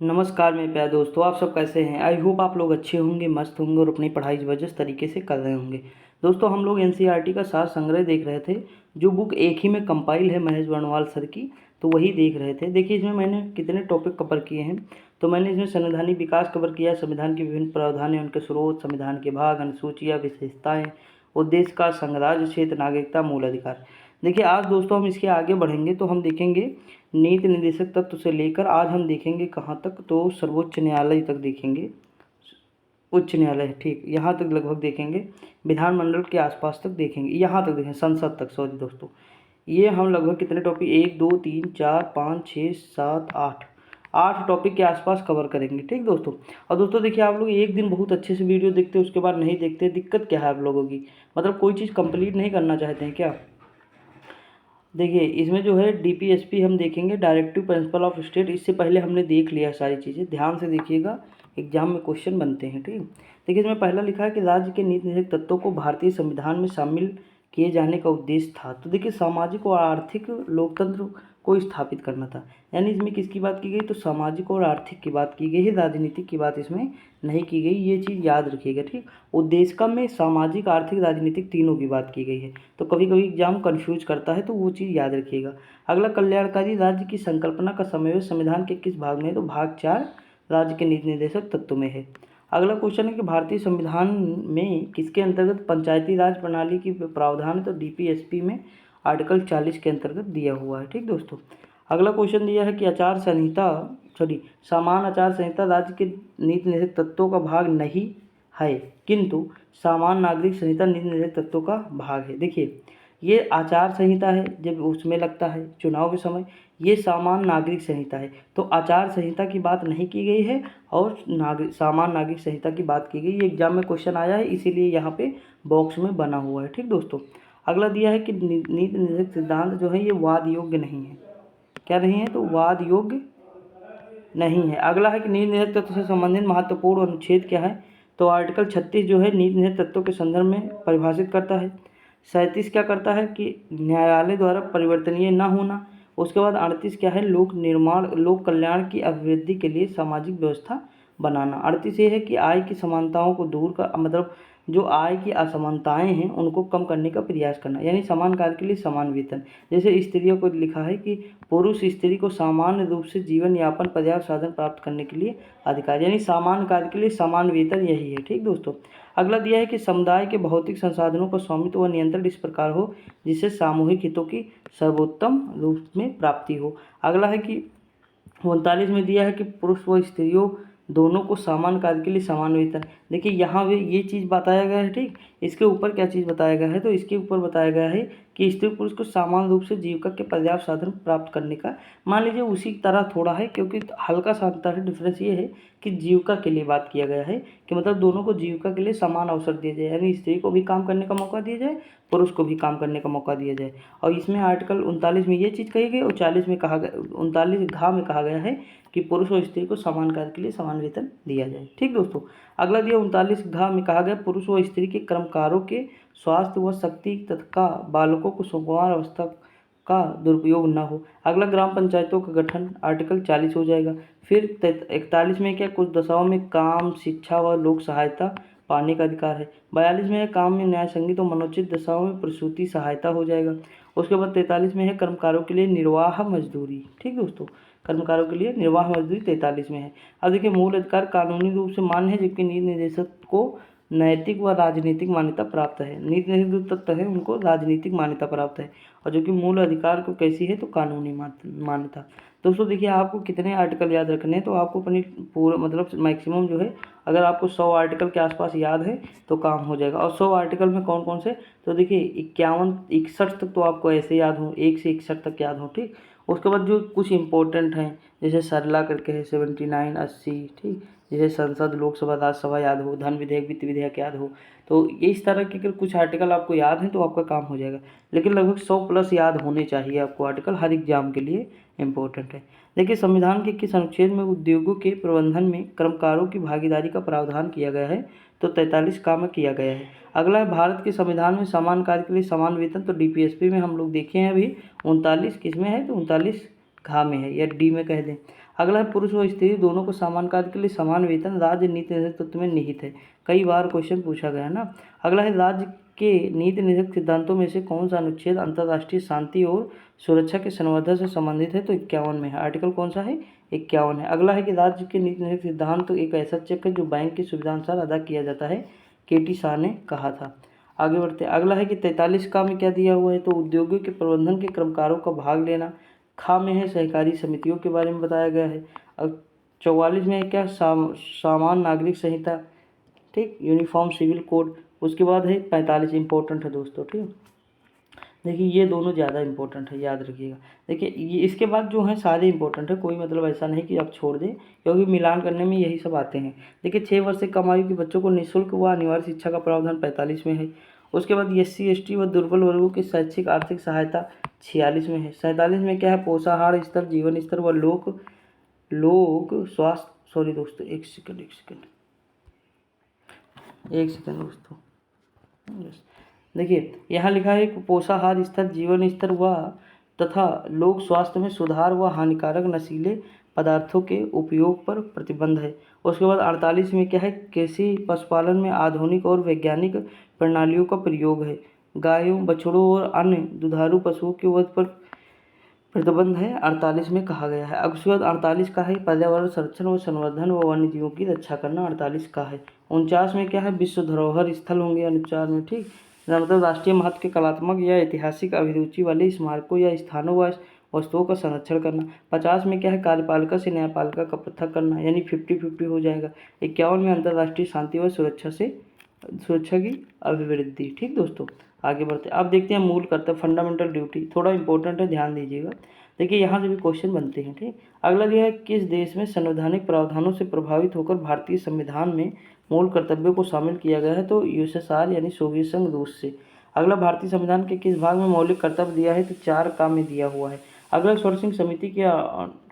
नमस्कार मेरे प्यारे दोस्तों, आप सब कैसे हैं। आई होप आप लोग अच्छे होंगे, मस्त होंगे और अपनी पढ़ाई ज़बरदस्त तरीके से कर रहे होंगे। दोस्तों, हम लोग एनसीईआरटी का सार संग्रह देख रहे थे, जो बुक एक ही में कंपाइल है महेश वर्णवाल सर की, तो वही देख रहे थे। देखिए, इसमें मैंने कितने टॉपिक कवर किए हैं। तो मैंने इसमें संवैधानिक विकास कवर किया, संविधान के विभिन्न प्रावधान हैं, उनके स्रोत, संविधान के भाग, अनुसूचियाँ, विशेषताएँ, उद्देश्य का संघराज्य क्षेत्र, नागरिकता, मूल अधिकार। देखिए, आज दोस्तों हम इसके आगे बढ़ेंगे तो हम देखेंगे नीति निर्देशक तत्व से लेकर आज हम देखेंगे कहाँ तक, तो सर्वोच्च न्यायालय तक देखेंगे। उच्च न्यायालय, ठीक, यहाँ तक लगभग देखेंगे। विधानमंडल के आसपास तक देखेंगे, यहाँ तक देखेंगे, संसद तक, सॉरी दोस्तों। ये हम लगभग कितने टॉपिक, 1 2 3 4 5 6 7 8 टॉपिक के आसपास कवर करेंगे, ठीक दोस्तों। और दोस्तों देखिए, आप लोग एक दिन बहुत अच्छे से वीडियो देखते हैं, उसके बाद नहीं देखते, दिक्कत क्या है आप लोगों की? मतलब कोई चीज़ कंप्लीट नहीं करना चाहते हैं क्या? देखिए, इसमें जो है डीपीएसपी हम देखेंगे, डायरेक्टिव प्रिंसिपल ऑफ स्टेट। इससे पहले हमने देख लिया सारी चीज़ें, ध्यान से देखिएगा, एग्जाम में क्वेश्चन बनते हैं, ठीक। देखिए, इसमें पहला लिखा है कि राज्य के नीति निर्देशक तत्वों को भारतीय संविधान में शामिल किए जाने का उद्देश्य था। तो देखिए, सामाजिक और आर्थिक लोकतंत्र को स्थापित करना था। यानी इसमें किसकी बात की गई? तो सामाजिक और आर्थिक की बात की गई है, राजनीतिक की बात इसमें नहीं की गई। ये चीज़ याद रखिएगा, ठीक। उद्देश्य का में सामाजिक, आर्थिक, राजनीतिक तीनों की बात की गई है। तो कभी कभी एग्जाम कंफ्यूज करता है, तो वो चीज़ याद रखिएगा। अगला, कल्याणकारी राज्य की संकल्पना का समावेश संविधान के किस भाग में है? तो भाग 4 राज्य के नीति निर्देशक तत्व में है। अगला क्वेश्चन है कि भारतीय संविधान में किसके अंतर्गत पंचायती राज प्रणाली की प्रावधान है? तो डीपीएसपी में आर्टिकल 40 के अंतर्गत दिया हुआ है, ठीक दोस्तों। अगला क्वेश्चन दिया है कि आचार संहिता, सॉरी, सामान्य आचार संहिता राज्य के नीति निर्देशक तत्वों का भाग नहीं है, किंतु सामान्य नागरिक संहिता नीति निर्देशक तत्वों का भाग है। देखिए, ये आचार संहिता है, जब उसमें लगता है चुनाव के समय। ये सामान्य नागरिक संहिता है, तो आचार संहिता की बात नहीं की गई है और सामान्य नागरिक संहिता की बात की गई। ये एग्जाम में क्वेश्चन आया है, इसीलिए यहाँ पे बॉक्स में बना हुआ है, ठीक दोस्तों। अगला दिया है कि नीति निर्देशक सिद्धांत जो है ये वाद योग्य नहीं है। क्या नहीं है? तो वाद योग्य नहीं है। अगला है कि नीति निर्देशक तत्व से संबंधित महत्वपूर्ण अनुच्छेद क्या है? तो आर्टिकल 36 जो है नीति निर्देशक तत्वों के संदर्भ में परिभाषित करता है। 37 क्या करता है कि न्यायालय द्वारा परिवर्तनीय न होना। उसके बाद 38 क्या है? लोक निर्माण, लोक कल्याण की अभिवृद्धि के लिए सामाजिक व्यवस्था बनाना। 38 ये है कि आय की समानताओं को दूर कर, मतलब जो आय की असमानताएं हैं उनको कम करने का प्रयास करना, यानी समान कार्य के लिए समान वेतन। जैसे स्त्रियों को लिखा है कि पुरुष स्त्री को सामान्य रूप से जीवन यापन पर्याप्त साधन प्राप्त करने के लिए अधिकार, यानी समान कार्य के लिए समान वेतन, यही है, ठीक दोस्तों। अगला दिया है कि समुदाय के भौतिक संसाधनों का स्वामित्व व नियंत्रण इस प्रकार हो जिससे सामूहिक हितों की सर्वोत्तम रूप में प्राप्ति हो। अगला है कि 39 में दिया है कि पुरुष व स्त्रियों दोनों को समान कार्य के लिए समान वेतन। देखिए, यहाँ पे ये चीज़ बताया गया है, ठीक। इसके ऊपर क्या चीज़ बताया गया है? तो इसके ऊपर बताया गया है कि स्त्री पुरुष को समान रूप से जीविका के पर्याप्त साधन प्राप्त करने का। मान लीजिए उसी तरह थोड़ा है, क्योंकि हल्का सा अंतर है, डिफरेंस ये है कि जीविका के लिए बात किया गया है, कि मतलब दोनों को जीविका के लिए समान अवसर दिया जाए, यानी स्त्री को भी काम करने का मौका दिया जाए, पुरुष को भी काम करने का मौका दिया जाए। और इसमें आर्टिकल 39 में ये चीज़ कही गई और 40 में कहा गया, 39 घ में कहा गया है कि पुरुष और स्त्री को समान कार्य के लिए समान वेतन दिया जाए, ठीक दोस्तों। अगला दिया 39 घ में कहा गया पुरुष व स्त्री के कर्मकारों के स्वास्थ्य व शक्ति तथा बालकों को सुकुमार अवस्था का दुरुपयोग न हो। अगला, ग्राम पंचायतों का गठन, आर्टिकल 40 हो जाएगा। फिर 41 में क्या? कुछ दशाओं में काम, शिक्षा व लोक सहायता पाने का अधिकार है। 42 में है काम में न्याय संगीत और मनोचित दशाओं में प्रसूति सहायता हो जाएगा। उसके बाद 43 में है कर्मकारों के लिए निर्वाह मजदूरी, ठीक दोस्तों, कर्मकारों के लिए निर्वाह मजदूरी 43 में है। अब देखिए, मूल अधिकार कानूनी रूप से मान्य है, जबकि नीति निर्देशक को नैतिक व राजनीतिक मान्यता प्राप्त है। नीति निर्देशक जो तत्व है उनको राजनीतिक मान्यता प्राप्त है, और जो कि मूल अधिकार को कैसी है? तो कानूनी मान्यता। दोस्तों देखिए, आपको कितने आर्टिकल याद रखने हैं? तो आपको अपनी पूरा, मतलब मैक्सिमम जो है, अगर आपको 100 आर्टिकल के आसपास याद है तो काम हो जाएगा। और 100 आर्टिकल में कौन कौन से? तो देखिए, 51 61 तक तो आपको ऐसे याद हो, 1 से 61 तक याद हो, ठीक। उसके बाद जो कुछ इंपॉर्टेंट हैं, जैसे सरला करके है 79 80, ठीक। जैसे संसद, लोकसभा, राज्यसभा याद हो, धन विधेयक, वित्त विधेयक याद हो, तो इस तरह के अगर कुछ आर्टिकल आपको याद हैं तो आपका काम हो जाएगा। लेकिन लगभग 100 प्लस याद होने चाहिए आपको आर्टिकल, हर एग्जाम के लिए इम्पोर्टेंट है। देखिए, संविधान के किस अनुच्छेद में उद्योगों के प्रबंधन में कर्मकारों की भागीदारी का प्रावधान किया गया है? तो 43 का में किया गया है। अगला है, भारत के संविधान में समान कार्य के लिए समान वेतन, तो डीपीएसपी में हम लोग देखे हैं अभी। 39 किस में है? तो 39 घ में है, या डी में कह दें। अगला है पुरुष व स्त्री दोनों को समान कार्य के लिए समान वेतन राज्य नीति निर्धारक तत्व में निहित है। कई बार क्वेश्चन पूछा गया ना। अगला है राज्य के नीति निर्धारक सिद्धांतों में से कौन सा अनुच्छेद अंतर्राष्ट्रीय शांति और सुरक्षा के संवर्धन से संबंधित है, तो 51 में है। आर्टिकल कौन सा है, 51 है। अगला है कि राज्य के नीति निर्धारक सिद्धांत तो एक ऐसा चेक है जो बैंक की सुविधा अनुसार अदा किया जाता है, केटी शाह ने कहा था। आगे बढ़ते अगला है कि 43 का में क्या दिया हुआ है, तो उद्योगों के प्रबंधन के कर्मकारों का भाग लेना। खा में है सहकारी समितियों के बारे में बताया गया है। अब 44 में है क्या, सामान्य नागरिक संहिता, ठीक, यूनिफॉर्म सिविल कोड। उसके बाद है 45 इंपॉर्टेंट है दोस्तों, ठीक। देखिए ये दोनों ज़्यादा इंपॉर्टेंट है, याद रखिएगा। देखिए ये इसके बाद जो है सारे इंपॉर्टेंट है, कोई मतलब ऐसा नहीं कि आप छोड़ दें, क्योंकि मिलान करने में यही सब आते हैं। देखिए 6 वर्ष से कम आयु के बच्चों को निःशुल्क व अनिवार्य शिक्षा का प्रावधान 45 में है। उसके बाद SC ST व दुर्बल वर्गों की शैक्षिक आर्थिक सहायता 46 में है। 47 में क्या है, पोषाहार स्तर, जीवन स्तर व लोक स्वास्थ्य, सॉरी दोस्तों एक सेकंड दोस्तों, देखिए यहाँ लिखा है पोषाहार स्तर, जीवन स्तर व तथा लोक स्वास्थ्य में सुधार व हानिकारक नशीले पदार्थों के उपयोग पर प्रतिबंध है। उसके बाद 48 में क्या है, कृषि पशुपालन में आधुनिक और वैज्ञानिक प्रणालियों का प्रयोग है। गायों, बछड़ों और अन्य दुधारू पशुओं के वध पर प्रतिबंध है, 48 में कहा गया है। अब उसके बाद 48 का है पर्यावरण संरक्षण व संवर्धन व वन्य जीवों की रक्षा करना, 48 का है। 49 में क्या है, विश्व धरोहर स्थल होंगे, 49 में, ठीक। मतलब राष्ट्रीय महत्व के कलात्मक या ऐतिहासिक अभिरुचि वाले स्मारकों या स्थानों व वस्तुओं का संरक्षण करना। 50 में क्या है, कार्यपालिका से न्यायपालिका का पृथक करना, यानी 50-50 हो जाएगा। 51 में अंतर्राष्ट्रीय शांति व सुरक्षा की अभिवृद्धि, ठीक दोस्तों। आगे बढ़ते अब देखते हैं मूल कर्तव्य, फंडामेंटल ड्यूटी, थोड़ा इंपॉर्टेंट है, ध्यान दीजिएगा। देखिए यहाँ से भी क्वेश्चन बनते हैं, ठीक। अगला दिया है, किस देश में संवैधानिक प्रावधानों से प्रभावित होकर भारतीय संविधान में मूल कर्तव्यों को शामिल किया गया है, तो USSR यानी सोवियत संघ रूस से। अगला भारतीय संविधान के किस भाग में मौलिक कर्तव्य दिया है, तो 4 का में दिया हुआ है। अगला स्वर्ण सिंह समिति के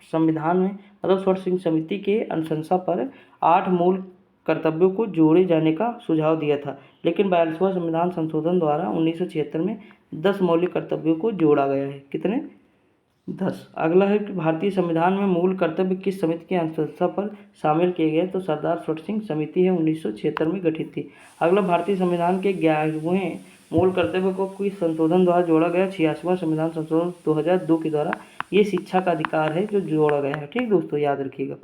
संविधान में, मतलब स्वर्ण सिंह समिति के अनुशंसा पर 8 मूल कर्तव्यों को जोड़े जाने का सुझाव दिया था, लेकिन 42वां संविधान संशोधन द्वारा 1976 में 10 मौलिक कर्तव्यों को जोड़ा गया है। कितने, 10। अगला है कि भारतीय संविधान में मूल कर्तव्य किस समिति की अनुशंसा पर शामिल किए गए, तो सरदार स्वर्ण सिंह समिति है, 1976 में गठित थी। अगला भारतीय संविधान के 11वें मूल कर्तव्य को किस संशोधन द्वारा जोड़ा गया, 86वां संविधान संशोधन 2002 के द्वारा। ये शिक्षा का अधिकार है जो जोड़ा गया है, ठीक दोस्तों, याद रखिएगा।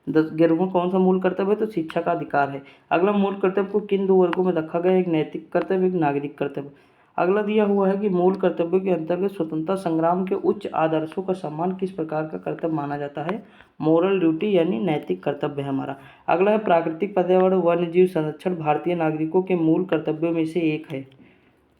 11वां कौन सा मूल कर्तव्य है, तो शिक्षा का अधिकार है। अगला मूल कर्तव्य को किन 2 वर्गों में रखा गया, एक नैतिक कर्तव्य, एक नागरिक कर्तव्य। अगला दिया हुआ है कि मूल कर्तव्यों के अंतर्गत स्वतंत्रता संग्राम के उच्च आदर्शों का सम्मान किस प्रकार का कर्तव्य माना जाता है, मोरल ड्यूटी यानी नैतिक कर्तव्य है हमारा। अगला है प्राकृतिक पर्यावरण वन्य जीव संरक्षण भारतीय नागरिकों के मूल कर्तव्यों में से एक है।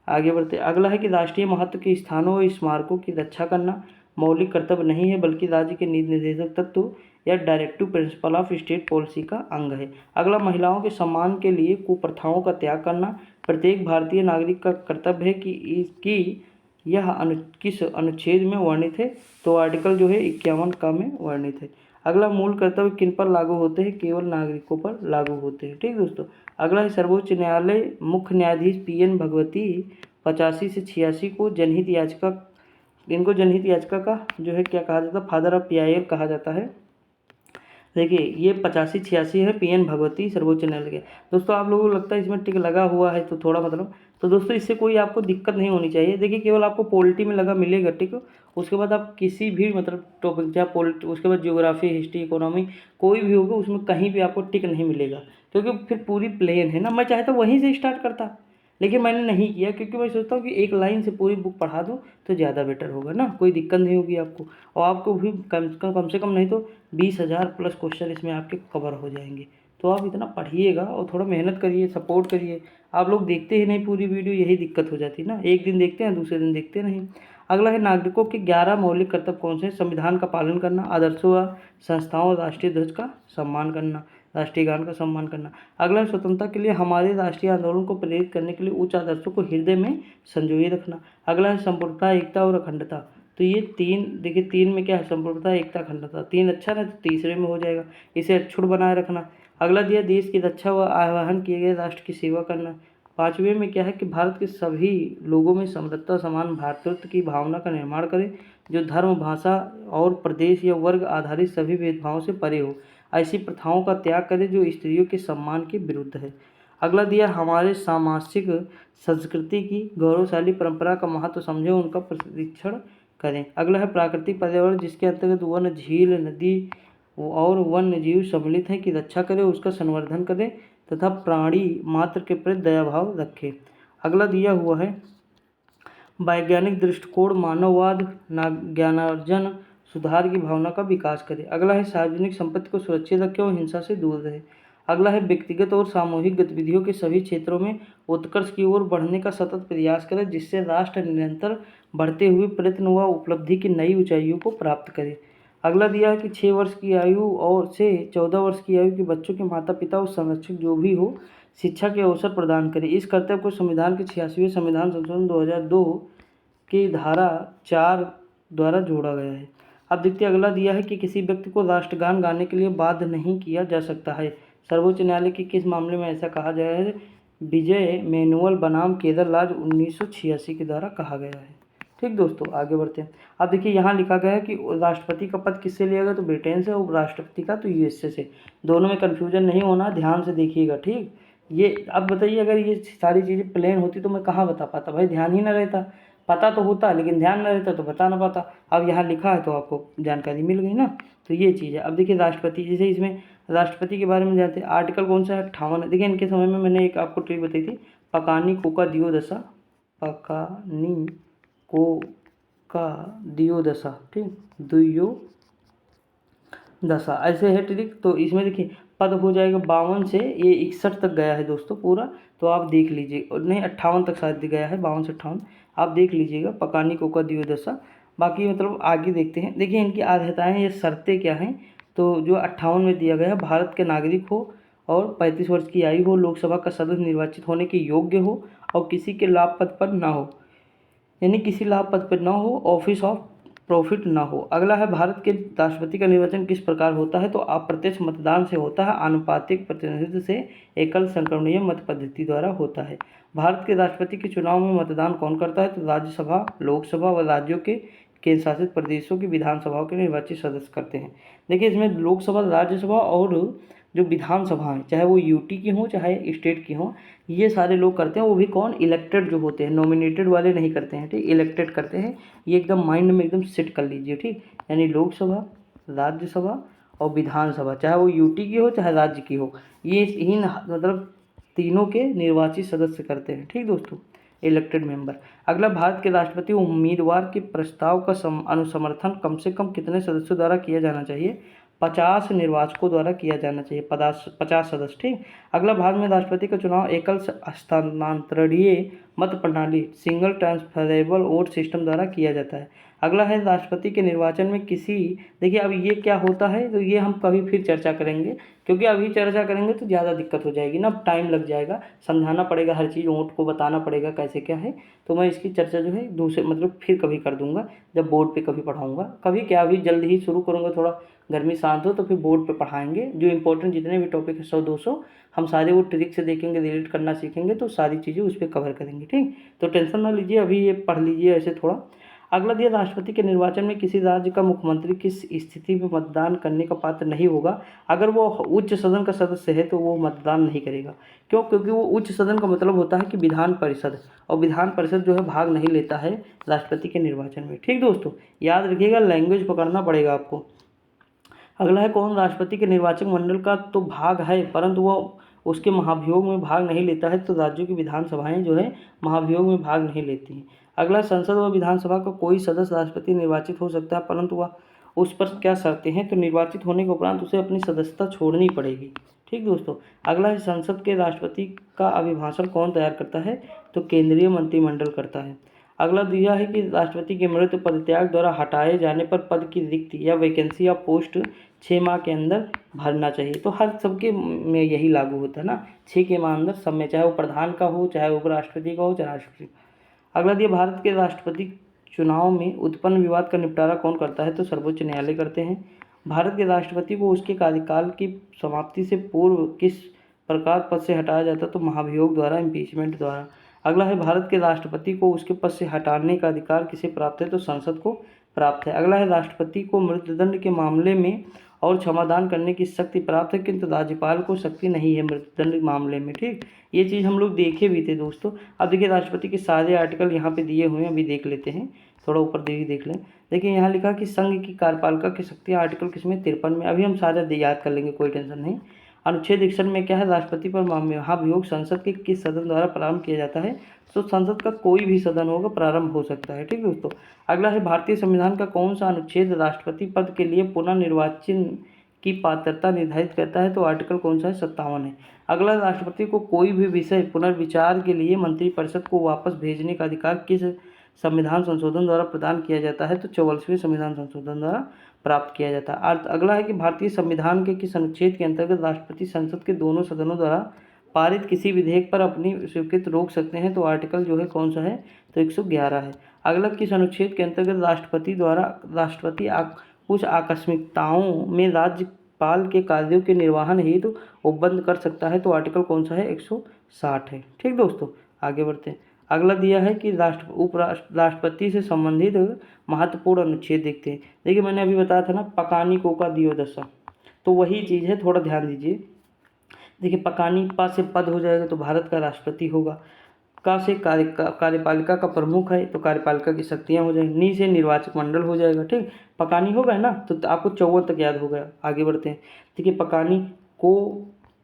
आगे बढ़ते अगला है कि राष्ट्रीय महत्व के स्थानों और स्मारकों की रक्षा करना मौलिक कर्तव्य नहीं है, बल्कि राज्य के नीति निर्देशक तत्व या directive principle of state policy का अंग है। अगला महिलाओं के सम्मान के लिए कुप्रथाओं का त्याग करना प्रत्येक भारतीय नागरिक का कर्तव्य है कि यह किस अनुच्छेद में वर्णित है, तो आर्टिकल जो है 51 का में वर्णित है। अगला मूल कर्तव्य किन पर लागू होते हैं, केवल नागरिकों पर लागू होते हैं, ठीक दोस्तों। अगला है सर्वोच्च न्यायालय मुख्य न्यायाधीश PN भगवती 85 से 86 को जनहित याचिका, इनको जनहित याचिका का जो है क्या कहा जाता है, फादर ऑफ PIL कहा जाता है। देखिए ये 85-86 है, PN भगवती सर्वोच्च न्यायालय के। दोस्तों आप लोगों को लगता है इसमें टिक लगा हुआ है तो थोड़ा मतलब, तो दोस्तों इससे कोई आपको दिक्कत नहीं होनी चाहिए। देखिए केवल आपको पॉलिटी में लगा मिलेगा टिक, उसके बाद आप किसी भी मतलब टॉपिक चाहे पॉलिटी, उसके बाद ज्योग्राफी, हिस्ट्री, इकोनॉमी, कोई भी होगा उसमें कहीं भी आपको टिक नहीं मिलेगा, क्योंकि फिर पूरी प्लेन है ना। मैं चाहता वहीं से स्टार्ट करता, लेकिन मैंने नहीं किया, क्योंकि मैं सोचता हूँ कि एक लाइन से पूरी बुक पढ़ा दूँ तो ज़्यादा बेटर होगा ना, कोई दिक्कत नहीं होगी आपको, और आपको भी कम से कम नहीं तो 20,000 प्लस क्वेश्चन इसमें आपके कवर हो जाएंगे। तो आप इतना पढ़िएगा और थोड़ा मेहनत करिए, सपोर्ट करिए। आप लोग देखते ही नहीं पूरी वीडियो, यही दिक्कत हो जाती है ना, एक दिन देखते हैं दूसरे दिन देखते नहीं। अगला है नागरिकों के 11 मौलिक कर्तव्य कौन से, संविधान का पालन करना, आदर्शों व संस्थाओं, राष्ट्रीय ध्वज का सम्मान करना, राष्ट्रीय गान का सम्मान करना। अगला स्वतंत्रता के लिए हमारे राष्ट्रीय आंदोलन को प्रेरित करने के लिए उच्च आदर्शों को हृदय में संजोए रखना। अगला है संपूर्णता, एकता और अखंडता। तो ये 3 देखिए, 3 में क्या है, संपूर्णता, एकता, अखंडता। 3 अच्छा ना, तो तीसरे में हो जाएगा, इसे अक्षुण्ण बनाए रखना। अगला दिया देश की रक्षा व आह्वान किए गए राष्ट्र की सेवा करना। 5वें में क्या है कि भारत के सभी लोगों में समरसता समान भ्रातृत्व की भावना का निर्माण करें, जो धर्म, भाषा और प्रदेश या वर्ग आधारित सभी भेदभावों से परे हो। ऐसी प्रथाओं का त्याग करें जो स्त्रियों के सम्मान के विरुद्ध है। अगला दिया हमारे सामाजिक संस्कृति की गौरवशाली परंपरा का महत्व समझें, उनका प्रशिक्षण करें। अगला है प्राकृतिक पर्यावरण, जिसके अंतर्गत वन, झील, नदी और वन्य जीव सम्मिलित हैं की रक्षा करें, उसका संवर्धन करें तथा प्राणी मात्र के प्रति दयाभाव रखें। अगला दिया हुआ है वैज्ञानिक दृष्टिकोण, मानववाद, ज्ञानार्जन, सुधार की भावना का विकास करें। अगला है सार्वजनिक संपत्ति को सुरक्षित रखें और हिंसा से दूर रहें। अगला है व्यक्तिगत और सामूहिक गतिविधियों के सभी क्षेत्रों में उत्कर्ष की ओर बढ़ने का सतत प्रयास करें, जिससे राष्ट्र निरंतर बढ़ते हुए प्रयत्न व उपलब्धि की नई ऊंचाइयों को प्राप्त करे। अगला दिया है कि 6 वर्ष की आयु और से 14 वर्ष की आयु के बच्चों के माता पिता और संरक्षक जो भी हो शिक्षा के अवसर प्रदान करें। इस कर्तव्य को संविधान के 86वें संविधान संशोधन 2002 की धारा 4 द्वारा जोड़ा गया है। अब देखते अगला दिया है कि किसी व्यक्ति को राष्ट्रगान गाने के लिए बाध्य नहीं किया जा सकता है। सर्वोच्च न्यायालय के किस मामले में ऐसा कहा गया है? विजय मैनुअल बनाम केरल 1986 के द्वारा कहा गया है। ठीक दोस्तों, आगे बढ़ते हैं। अब देखिए यहाँ लिखा गया है कि राष्ट्रपति का पद किससे लिया गया, तो ब्रिटेन से, और राष्ट्रपति का तो यूएसए से। दोनों में कन्फ्यूजन नहीं होना, ध्यान से देखिएगा। ठीक, ये अब बताइए अगर ये सारी चीज़ें प्लेन होती तो मैं कहाँ बता पाता भाई, ध्यान ही ना रहता। पता तो होता लेकिन ध्यान ना रहता तो बता ना पाता। अब यहाँ लिखा है तो आपको जानकारी मिल गई ना, तो ये चीज़ है। अब देखिए राष्ट्रपति, जैसे इसमें राष्ट्रपति के बारे में जानते हैं, आर्टिकल कौन सा है? 58 है। देखिए इनके समय में मैंने एक आपको ट्रिक बताई थी, पकानी कोका दियोदशा, पकानी को का दियोदशा, ठीक, दुयो दशा, ऐसे है ट्रिक। तो इसमें देखिए पद हो जाएगा 52 से ये 61 तक गया है दोस्तों पूरा, तो आप देख लीजिए, और नहीं 58 तक शायद गया है, 52 से 58 आप देख लीजिएगा, पकानी कोका दियोदशा। बाकी मतलब आगे देखते हैं। देखिए इनकी अर्हताएँ, ये शर्तें क्या हैं, तो जो 58 में दिया गया है, भारत के नागरिक हो और 35 वर्ष की आयु हो, लोकसभा का सदस्य निर्वाचित होने के योग्य हो और किसी के लाभ पद पर ना हो, यानी किसी लाभ पद पर ना हो, ऑफिस ऑफ प्रॉफिट ना हो। अगला है भारत के राष्ट्रपति का निर्वाचन किस प्रकार होता है, तो अप्रत्यक्ष मतदान से होता है, आनुपातिक प्रतिनिधित्व से एकल संक्रमणीय मत पद्धति द्वारा होता है। भारत के राष्ट्रपति के चुनाव में मतदान कौन करता है, तो राज्यसभा, लोकसभा व राज्यों के केंद्र शासित प्रदेशों की विधानसभाओं के निर्वाचित सदस्य करते हैं। देखिए इसमें लोकसभा, राज्यसभा और जो विधानसभा है, चाहे वो यूटी की हो चाहे स्टेट की हो, ये सारे लोग करते हैं। वो भी कौन? इलेक्टेड जो होते हैं, नॉमिनेटेड वाले नहीं करते हैं, ठीक, इलेक्टेड करते हैं। ये एकदम माइंड में एकदम सेट कर लीजिए, ठीक। यानी लोकसभा, राज्यसभा और विधानसभा, चाहे वो यूटी की हो चाहे राज्य की हो, ये इन मतलब तीनों के निर्वाचित सदस्य करते हैं, ठीक दोस्तों, इलेक्टेड मेंबर। अगला, भारत के राष्ट्रपति उम्मीदवार के प्रस्ताव का अनुसमर्थन कम से कम कितने सदस्यों द्वारा किया जाना चाहिए? 50 निर्वाचकों द्वारा किया जाना चाहिए, 50 सदस्य, ठीक। अगला, भारत में राष्ट्रपति का चुनाव एकल हस्तांतरणीय मत प्रणाली, सिंगल ट्रांसफरेबल वोट सिस्टम द्वारा किया जाता है। अगला है राष्ट्रपति के निर्वाचन में किसी, देखिए अब ये क्या होता है, तो ये हम कभी फिर चर्चा करेंगे, क्योंकि अभी चर्चा करेंगे तो ज़्यादा दिक्कत हो जाएगी ना, टाइम लग जाएगा, समझाना पड़ेगा, हर चीज़ वोट को बताना पड़ेगा कैसे क्या है। तो मैं इसकी चर्चा जो है दूसरे मतलब फिर कभी कर दूंगा, जब बोर्ड पे कभी पढ़ाऊंगा, कभी क्या अभी जल्द ही शुरू करूंगा, थोड़ा गर्मी शांत हो तो फिर बोर्ड पे पढ़ाएंगे। जो इंपॉर्टेंट जितने भी टॉपिक है 100-200 हम सारे वो ट्रिक से देखेंगे, रिलेट करना सीखेंगे, तो सारी चीज़ें उस पर कवर करेंगे, ठीक। तो टेंशन ना लीजिए, अभी ये पढ़ लीजिए ऐसे थोड़ा। अगला दिया, राष्ट्रपति के निर्वाचन में किसी राज्य का मुख्यमंत्री किस स्थिति में मतदान करने का पात्र नहीं होगा? अगर वो उच्च सदन का सदस्य है तो वो मतदान नहीं करेगा। क्यों? क्योंकि वो उच्च सदन का मतलब होता है कि विधान परिषद, और विधान परिषद जो है भाग नहीं लेता है राष्ट्रपति के निर्वाचन में, ठीक दोस्तों, याद रखिएगा, लैंग्वेज पकड़ना पड़ेगा आपको। अगला है, कौन राष्ट्रपति के निर्वाचक मंडल का तो भाग है परंतु वो उसके महाभियोग में भाग नहीं लेता है? तो राज्यों की विधानसभाएं जो है महाभियोग में भाग नहीं लेती हैं। अगला, संसद व विधानसभा का कोई सदस्य राष्ट्रपति निर्वाचित हो सकता है परंतु वह उस पर क्या शर्तें हैं? तो निर्वाचित होने के उपरांत उसे अपनी सदस्यता छोड़नी पड़ेगी, ठीक दोस्तों। अगला है, संसद के राष्ट्रपति का अभिभाषण कौन तैयार करता है? तो केंद्रीय मंत्रिमंडल करता है। अगला दिया है कि राष्ट्रपति के मृत्यु, पदत्याग द्वारा हटाए जाने पर पद की रिक्ति या वैकेंसी या पोस्ट 6 माह के अंदर भरना चाहिए। तो हर सबके में यही लागू होता है ना, 6 के माह अंदर सब में, चाहे वो प्रधान का हो चाहे उपराष्ट्रपति का हो चाहे राष्ट्रपति। अगला दिया, भारत के राष्ट्रपति चुनाव में उत्पन्न विवाद का निपटारा कौन करता है? तो सर्वोच्च न्यायालय करते हैं। भारत के राष्ट्रपति को उसके कार्यकाल की समाप्ति से पूर्व किस प्रकार पद से हटाया जाता है तो महाभियोग द्वारा, इम्पीचमेंट द्वारा। अगला है भारत के राष्ट्रपति को उसके पद से हटाने का अधिकार किसे प्राप्त है, तो संसद को प्राप्त है। अगला है राष्ट्रपति को मृत्युदंड के मामले में और क्षमादान करने की शक्ति प्राप्त है, किंतु राज्यपाल को शक्ति नहीं है मृत्युदंड मामले में। ठीक, ये चीज़ हम लोग देखे भी थे दोस्तों। अब देखिए राष्ट्रपति के सारे आर्टिकल यहाँ पे दिए हुए हैं, अभी देख लेते हैं, थोड़ा ऊपर देख लें। देखिए यहाँ लिखा कि संघ की कार्यपालिका की शक्तियाँ, आर्टिकल किसमें 53 में। अभी हम सारे याद कर लेंगे, कोई टेंशन नहीं। अनुच्छेद 61 में क्या है, राष्ट्रपति पर महाभियोग संसद के किस सदन द्वारा प्रारंभ किया जाता है, तो संसद का कोई भी सदन होगा प्रारंभ हो सकता है। ठीक दोस्तों, अगला है भारतीय संविधान का कौन सा अनुच्छेद राष्ट्रपति पद के लिए पुनः निर्वाचन की पात्रता निर्धारित करता है, तो आर्टिकल कौन सा है, 57 है। अगला, राष्ट्रपति को कोई भी विषय पुनर्विचार के लिए मंत्रिपरिषद को वापस भेजने का अधिकार किस संविधान संशोधन द्वारा प्रदान किया जाता है, तो 44वें संविधान संशोधन द्वारा प्राप्त किया जाता है। अगला है कि भारतीय संविधान के किस अनुच्छेद के अंतर्गत राष्ट्रपति संसद के दोनों सदनों द्वारा पारित किसी विधेयक पर अपनी स्वीकृति रोक सकते हैं, तो आर्टिकल जो है कौन सा है, तो 111 है। अगला, किस अनुच्छेद के अंतर्गत राष्ट्रपति द्वारा कुछ आकस्मिकताओं में राज्यपाल के कार्यों के निर्वहन हेतु उपबंध कर सकता है, तो आर्टिकल कौन सा है, 160 है। ठीक दोस्तों, आगे बढ़ते हैं। अगला दिया है कि राष्ट्रपति से संबंधित महत्वपूर्ण अनुच्छेद देखते हैं। देखिए मैंने अभी बताया था ना, पकानी कोका दियो दशा, तो वही चीज़ है, थोड़ा ध्यान दीजिए। देखिए पकानी, पा से पद हो जाएगा तो भारत का राष्ट्रपति होगा। का से कार्यपालिका का प्रमुख है तो कार्यपालिका की शक्तियाँ हो जाएंगी। नी से निर्वाचक मंडल हो जाएगा। ठीक, पकानी हो गया ना, तो आपको 54 तक याद हो गया। आगे बढ़ते हैं। देखिए पकानी को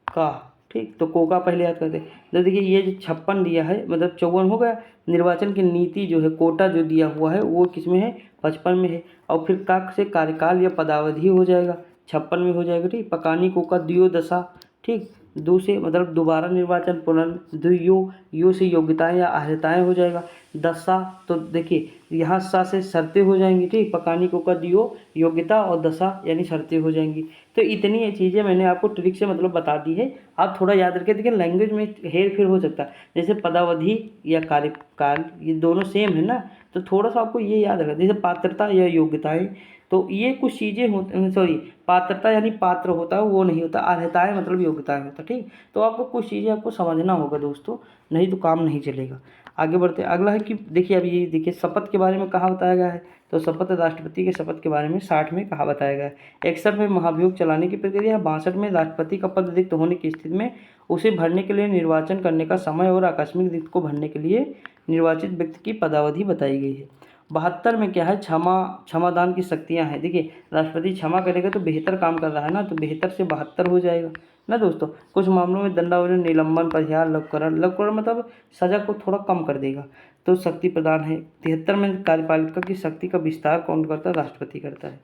का, ठीक, तो कोका पहले याद करते हैं। तो देखिए ये जो 56 दिया है, मतलब 54 हो गया। निर्वाचन की नीति जो है, कोटा जो दिया हुआ है वो किस में है, 55 में है। और फिर का से कार्यकाल या पदावधि हो जाएगा, 56 में हो जाएगा। ठीक, पकानी कोका दियो दशा, ठीक, दो से मतलब दोबारा निर्वाचन, पुनर्द्वियो, यो से योग्यताएं या अर्हताएं हो जाएगा। दशा, तो देखिए यहाँ सा से शर्तें हो जाएंगी। ठीक, पकानी को का दियो योग्यता और दशा यानी शर्तें हो जाएंगी। तो इतनी ये चीज़ें मैंने आपको ट्रिक से मतलब बता दी है, आप थोड़ा याद रखें। देखिए लैंग्वेज में हेर फेर हो सकता है, जैसे पदावधि या कार्यकाल ये दोनों सेम है ना, तो थोड़ा सा आपको ये याद रखना। जैसे पात्रता या योग्यताएं, तो ये कुछ चीज़ें होती, सॉरी, पात्रता यानी पात्र होता है, वो नहीं होता। अर्हताएं मतलब योग्यताएं होता। ठीक, तो आपको कुछ चीज़ें आपको समझना होगा दोस्तों, नहीं तो काम नहीं चलेगा। आगे बढ़ते हैं। अगला है कि देखिए अब ये देखिए शपथ के बारे में कहाँ बताया गया है, तो शपथ, राष्ट्रपति के शपथ के बारे में 60 में कहाँ बताया गया है। 61 में महाभियोग चलाने की प्रक्रिया, 62 में राष्ट्रपति का पद रिक्त होने की स्थिति में उसे भरने के लिए निर्वाचन करने का समय और आकस्मिक रिक्त को भरने के लिए निर्वाचित व्यक्ति की पदावधि बताई गई है। 72 में क्या है, क्षमादान की शक्तियां हैं। देखिए राष्ट्रपति क्षमा करेगा तो बेहतर काम कर रहा है ना, तो बेहतर से 72 हो जाएगा ना दोस्तों। कुछ मामलों में दंडावधि, निलंबन, परिहार, लघुकरण मतलब सजा को थोड़ा कम कर देगा, तो शक्ति प्रदान है। 73 में कार्यपालिका की शक्ति का विस्तार कौन करता है, राष्ट्रपति करता है।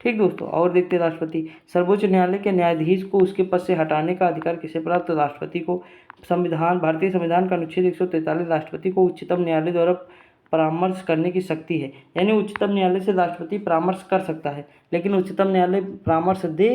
ठीक दोस्तों, और देखते हैं राष्ट्रपति, सर्वोच्च न्यायालय के न्यायाधीश को उसके पद से हटाने का अधिकार किसे प्राप्त, तो राष्ट्रपति को। भारतीय संविधान का अनुच्छेद 143 राष्ट्रपति को उच्चतम न्यायालय द्वारा परामर्श करने की शक्ति है, यानी उच्चतम न्यायालय से राष्ट्रपति परामर्श कर सकता है, लेकिन उच्चतम न्यायालय परामर्श दे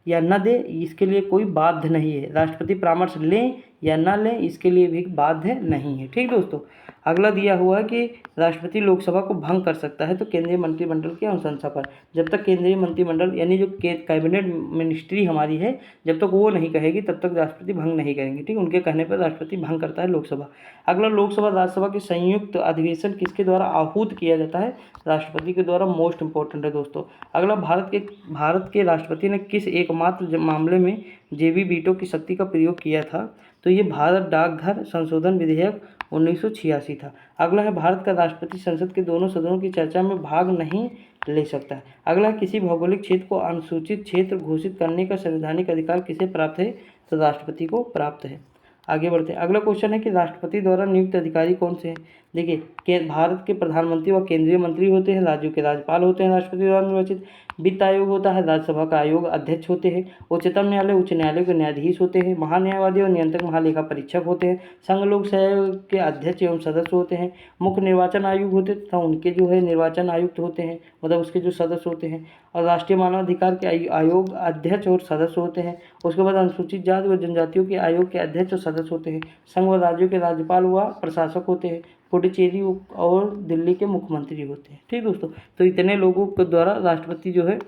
या न दे इसके लिए कोई बाध्य नहीं है। राष्ट्रपति परामर्श लें या न लें इसके लिए भी बाध्य नहीं है। ठीक दोस्तों, अगला दिया हुआ है कि राष्ट्रपति लोकसभा को भंग कर सकता है, तो केंद्रीय मंत्रिमंडल की अनुशंसा पर। जब तक केंद्रीय मंत्रिमंडल यानी जो कैबिनेट मिनिस्ट्री हमारी है, जब तक वो नहीं कहेगी तब तक राष्ट्रपति भंग नहीं करेंगे। ठीक, उनके कहने पर राष्ट्रपति भंग करता है लोकसभा। अगला, लोकसभा राज्यसभा के संयुक्त अधिवेशन किसके द्वारा आहूत किया जाता है, राष्ट्रपति के द्वारा। मोस्ट इंपॉर्टेंट है दोस्तों। अगला, भारत के राष्ट्रपति ने किस एकमात्र मामले में जेबी वीटो की शक्ति का प्रयोग किया था, तो ये भारत डाकघर संशोधन विधेयक 1986 था। अगला है, भारत का राष्ट्रपति संसद के दोनों सदनों की चर्चा में भाग नहीं ले सकता है। अगला, किसी भौगोलिक क्षेत्र को अनुसूचित क्षेत्र घोषित करने का संवैधानिक अधिकार किसे प्राप्त है, तो राष्ट्रपति को प्राप्त है। आगे बढ़ते हैं। अगला क्वेश्चन है कि राष्ट्रपति द्वारा नियुक्त अधिकारी कौन से हैं। देखिए भारत के प्रधानमंत्री व केंद्रीय मंत्री होते हैं, राज्यों के राज्यपाल होते हैं राष्ट्रपति द्वारा निर्वाचित। वित्त आयोग होता है, राज्यसभा का आयोग अध्यक्ष होते हैं। उच्चतम न्यायालय उच्च न्यायालय के न्यायाधीश होते हैं। महान्यायवादी और नियंत्रक महालेखा परीक्षक होते हैं। संघ लोक सेवा के अध्यक्ष एवं सदस्य होते हैं। मुख्य निर्वाचन आयोग होते तथा उनके जो है निर्वाचन आयुक्त होते हैं, मतलब उसके जो सदस्य होते हैं। और राष्ट्रीय मानवाधिकार के आयोग अध्यक्ष और सदस्य होते हैं। उसके बाद अनुसूचित जाति व जनजातियों के आयोग के अध्यक्ष और सदस्य होते हैं। संघ व राज्यों के राज्यपाल व प्रशासक होते हैं। पुडुचेरी और दिल्ली के मुख्यमंत्री होते हैं। ठीक दोस्तों, तो इतने लोगों के द्वारा राष्ट्रपति जो है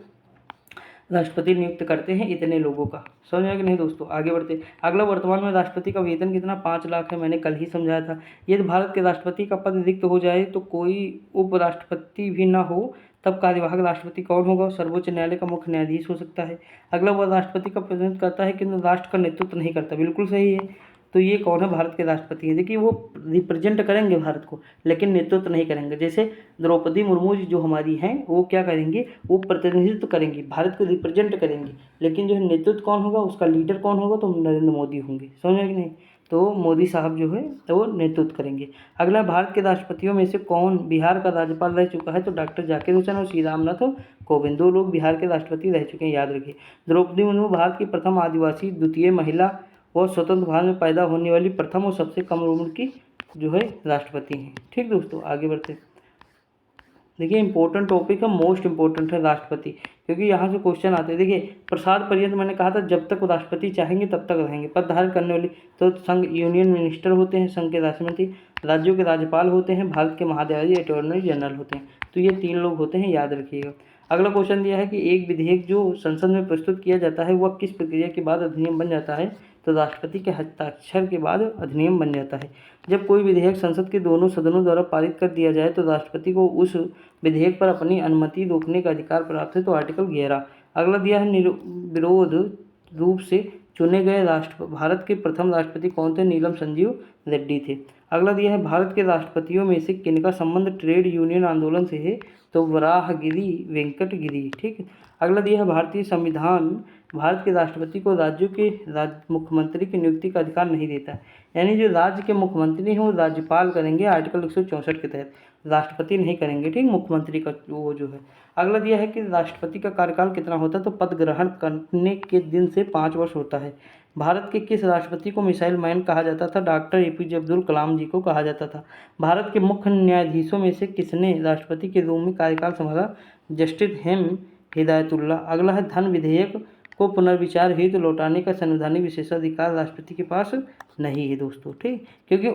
राष्ट्रपति नियुक्त करते हैं इतने लोगों का। समझ में कि नहीं दोस्तों? आगे बढ़ते हैं। अगला, वर्तमान में राष्ट्रपति का वेतन कितना? 5 लाख है, मैंने कल ही समझाया था। यदि भारत के राष्ट्रपति का पद रिक्त हो जाए तो कोई उपराष्ट्रपति भी ना हो, तब कार्यवाहक राष्ट्रपति कौन होगा? सर्वोच्च न्यायालय का मुख्य न्यायाधीश हो सकता है। अगला, वह राष्ट्रपति का प्रतिनिधित्व करता है किंतु राष्ट्र का नेतृत्व नहीं करता। बिल्कुल सही है। तो ये कौन है? भारत के राष्ट्रपति हैं। देखिए, वो रिप्रेजेंट करेंगे भारत को, लेकिन नेतृत्व नहीं करेंगे। जैसे द्रौपदी मुर्मू जी जो हमारी हैं, वो क्या करेंगे? वो प्रतिनिधित्व करेंगी, भारत को रिप्रेजेंट करेंगी, लेकिन जो है नेतृत्व कौन होगा, उसका लीडर कौन होगा? तो नरेंद्र मोदी होंगे। समझ में कि नहीं? तो मोदी साहब जो है वो नेतृत्व करेंगे। अगला, भारत के राष्ट्रपतियों में से कौन बिहार का राज्यपाल रह चुका है? तो डॉक्टर जाकिर हुसैन और श्री रामनाथ कोविंद, 2 लोग बिहार के राष्ट्रपति रह चुके हैं, याद रखिए। द्रौपदी मुर्मू भारत की प्रथम आदिवासी, द्वितीय महिला और स्वतंत्र भारत में पैदा होने वाली प्रथम और सबसे कम उम्र की जो है राष्ट्रपति हैं। ठीक दोस्तों, आगे बढ़ते हैं। देखिए, इंपॉर्टेंट टॉपिक है, मोस्ट इंपॉर्टेंट है राष्ट्रपति, क्योंकि यहाँ से क्वेश्चन आते हैं। देखिए, प्रसाद पर्यंत मैंने कहा था जब तक राष्ट्रपति चाहेंगे तब तक रहेंगे। पद धारण करने वाली तो संघ यूनियन मिनिस्टर होते हैं, संघ के राष्ट्रपति, राज्यों के राज्यपाल होते हैं, भारत के महाधिकारी अटॉर्नी जनरल होते हैं। तो ये 3 लोग होते हैं, याद रखिएगा। अगला क्वेश्चन दिया है कि एक विधेयक जो संसद में प्रस्तुत किया जाता है वह किस प्रक्रिया के बाद अधिनियम बन जाता है? तो राष्ट्रपति के हस्ताक्षर के बाद अधिनियम बन जाता है। जब कोई विधेयक संसद के दोनों सदनों द्वारा पारित कर दिया जाए तो राष्ट्रपति को उस विधेयक पर अपनी अनुमति रोकने का अधिकार प्राप्त है। तो आर्टिकल 11। अगला दिया है विरोध रूप से चुने गए भारत के प्रथम राष्ट्रपति कौन थे? नीलम संजीव रेड्डी थे। अगला दिया है भारत के राष्ट्रपतियों में से किनका संबंध ट्रेड यूनियन आंदोलन से है? तो वराहगिरी वेंकटगिरी। ठीक। अगला दिया है भारतीय संविधान भारत के राष्ट्रपति को राज्यों के मुख्यमंत्री की नियुक्ति का अधिकार नहीं देता है, यानी जो राज्य के मुख्यमंत्री हैं वो राज्यपाल करेंगे आर्टिकल 164 के तहत, राष्ट्रपति नहीं करेंगे। ठीक, मुख्यमंत्री का वो जो है। अगला दिया है कि राष्ट्रपति का कार्यकाल कितना होता है? तो पद ग्रहण करने के दिन से 5 वर्ष होता है। भारत के किस राष्ट्रपति को मिसाइल मैन कहा जाता था? डॉक्टर एपीजे अब्दुल कलाम जी को कहा जाता था। भारत के मुख्य न्यायाधीशों में से किसने राष्ट्रपति के रूप में कार्यकाल संभाला? Justice M Hidayatullah. अगला है धन विधेयक को पुनर्विचार हेतु लौटाने का संवैधानिक विशेषाधिकार राष्ट्रपति के पास नहीं है दोस्तों। ठीक, क्योंकि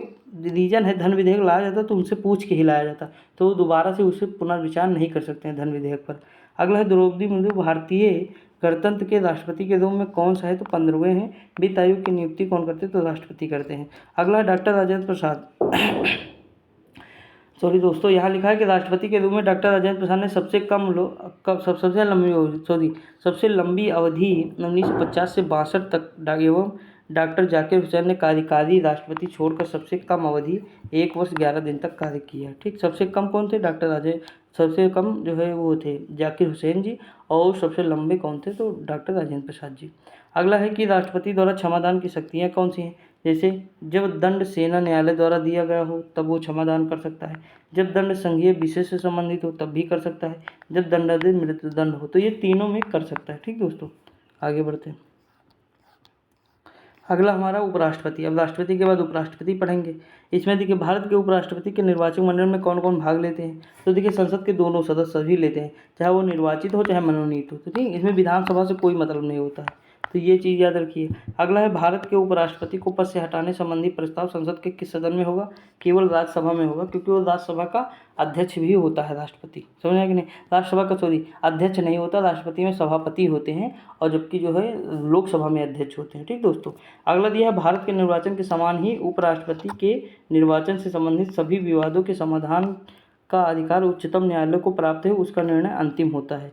रीजन है धन विधेयक लाया जाता तो उनसे पूछ के ही लाया जाता, तो दोबारा से उसे पुनर्विचार नहीं कर सकते हैं धन विधेयक पर। अगला है द्रौपदी मुर्मू भारतीय गणतंत्र के राष्ट्रपति के रूप में कौन सा है? तो 15वें हैं। वित्त आयोग की नियुक्ति कौन करते हैं? तो राष्ट्रपति करते हैं। अगला है डॉक्टर राजेंद्र प्रसाद सॉरी दोस्तों, यहाँ लिखा है कि राष्ट्रपति के रूप में डॉक्टर राजेंद्र प्रसाद ने सबसे लंबी अवधि 1950 से 62 तक एवं डॉक्टर जाकिर हुसैन ने कार्यकारी राष्ट्रपति छोड़कर सबसे कम अवधि 1 वर्ष 11 दिन तक कार्य किया। ठीक, सबसे कम कौन थे? डॉक्टर राजेंद्र, सबसे कम जो है वो थे जाकिर हुसैन जी, और सबसे लंबे कौन थे? तो डॉक्टर राजेंद्र प्रसाद जी। अगला है कि राष्ट्रपति द्वारा क्षमादान की शक्तियाँ कौन सी हैं? जैसे जब दंड सेना न्यायालय द्वारा दिया गया हो तब वो क्षमादान कर सकता है, जब दंड संघीय विषय से संबंधित हो तब भी कर सकता है, जब दंडादेश मृत्युदंड हो, तो ये तीनों में कर सकता है। ठीक दोस्तों, आगे बढ़ते हैं। अगला हमारा उपराष्ट्रपति। अब राष्ट्रपति के बाद उपराष्ट्रपति पढ़ेंगे। इसमें देखिए भारत के उपराष्ट्रपति के निर्वाचक मंडल में कौन कौन भाग लेते हैं? तो देखिए संसद के दोनों सदस्य सभी लेते हैं, चाहे वो निर्वाचित हो चाहे मनोनीत हो। तो ठीक, इसमें विधानसभा से कोई मतलब नहीं होता है, तो ये चीज़ याद रखिए। अगला है भारत के उपराष्ट्रपति को पद से हटाने संबंधी प्रस्ताव संसद के किस सदन में होगा? केवल राज्यसभा में होगा, क्योंकि वो राज्यसभा का अध्यक्ष भी होता है राष्ट्रपति। समझ आया कि नहीं? राज्यसभा का अध्यक्ष नहीं होता, राष्ट्रपति में सभापति होते हैं, और जबकि जो है लोकसभा में अध्यक्ष होते हैं। ठीक दोस्तों, अगला दिया है भारत के निर्वाचन के समान ही उपराष्ट्रपति के निर्वाचन से संबंधित सभी विवादों के समाधान का अधिकार उच्चतम न्यायालय को प्राप्त है, उसका निर्णय अंतिम होता है।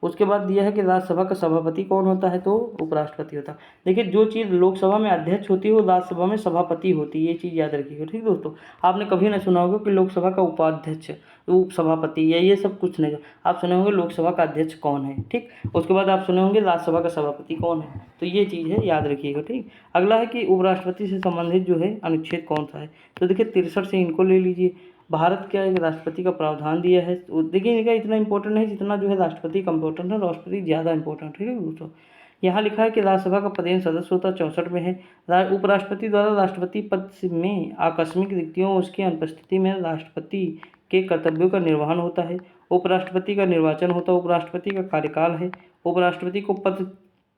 उसके बाद दिया है कि राज्यसभा का सभापति कौन होता है? तो उपराष्ट्रपति होता है। देखिए जो चीज़ लोकसभा में अध्यक्ष होती है वो राज्यसभा में सभापति होती है, ये चीज़ याद रखिएगा। ठीक दोस्तों, आपने कभी ना सुना होगा कि लोकसभा का उपाध्यक्ष, उपसभापति, या ये सब कुछ नहीं। आप सुने होंगे लोकसभा का अध्यक्ष कौन है। ठीक, उसके बाद आप सुने होंगे राज्यसभा का सभापति कौन है, तो ये चीज़ है, याद रखिएगा। ठीक, अगला है कि उपराष्ट्रपति से संबंधित जो है अनुच्छेद कौन सा है? तो देखिए 63 से इनको ले लीजिए। भारत का एक राष्ट्रपति का प्रावधान दिया है, देखिए इनका इतना इंपॉर्टेंट है जितना जो है राष्ट्रपति का इंपॉर्टेंट है, राष्ट्रपति ज़्यादा इंपॉर्टेंट है दोस्तों। यहाँ लिखा है कि राज्यसभा का पदेन सदस्य होता 64 में है। उपराष्ट्रपति द्वारा राष्ट्रपति पद में आकस्मिक रिक्तियों उसकी अनुपस्थिति में राष्ट्रपति के कर्तव्यों का निर्वहन होता है। उपराष्ट्रपति का निर्वाचन होता है। उपराष्ट्रपति का कार्यकाल है। उपराष्ट्रपति को पद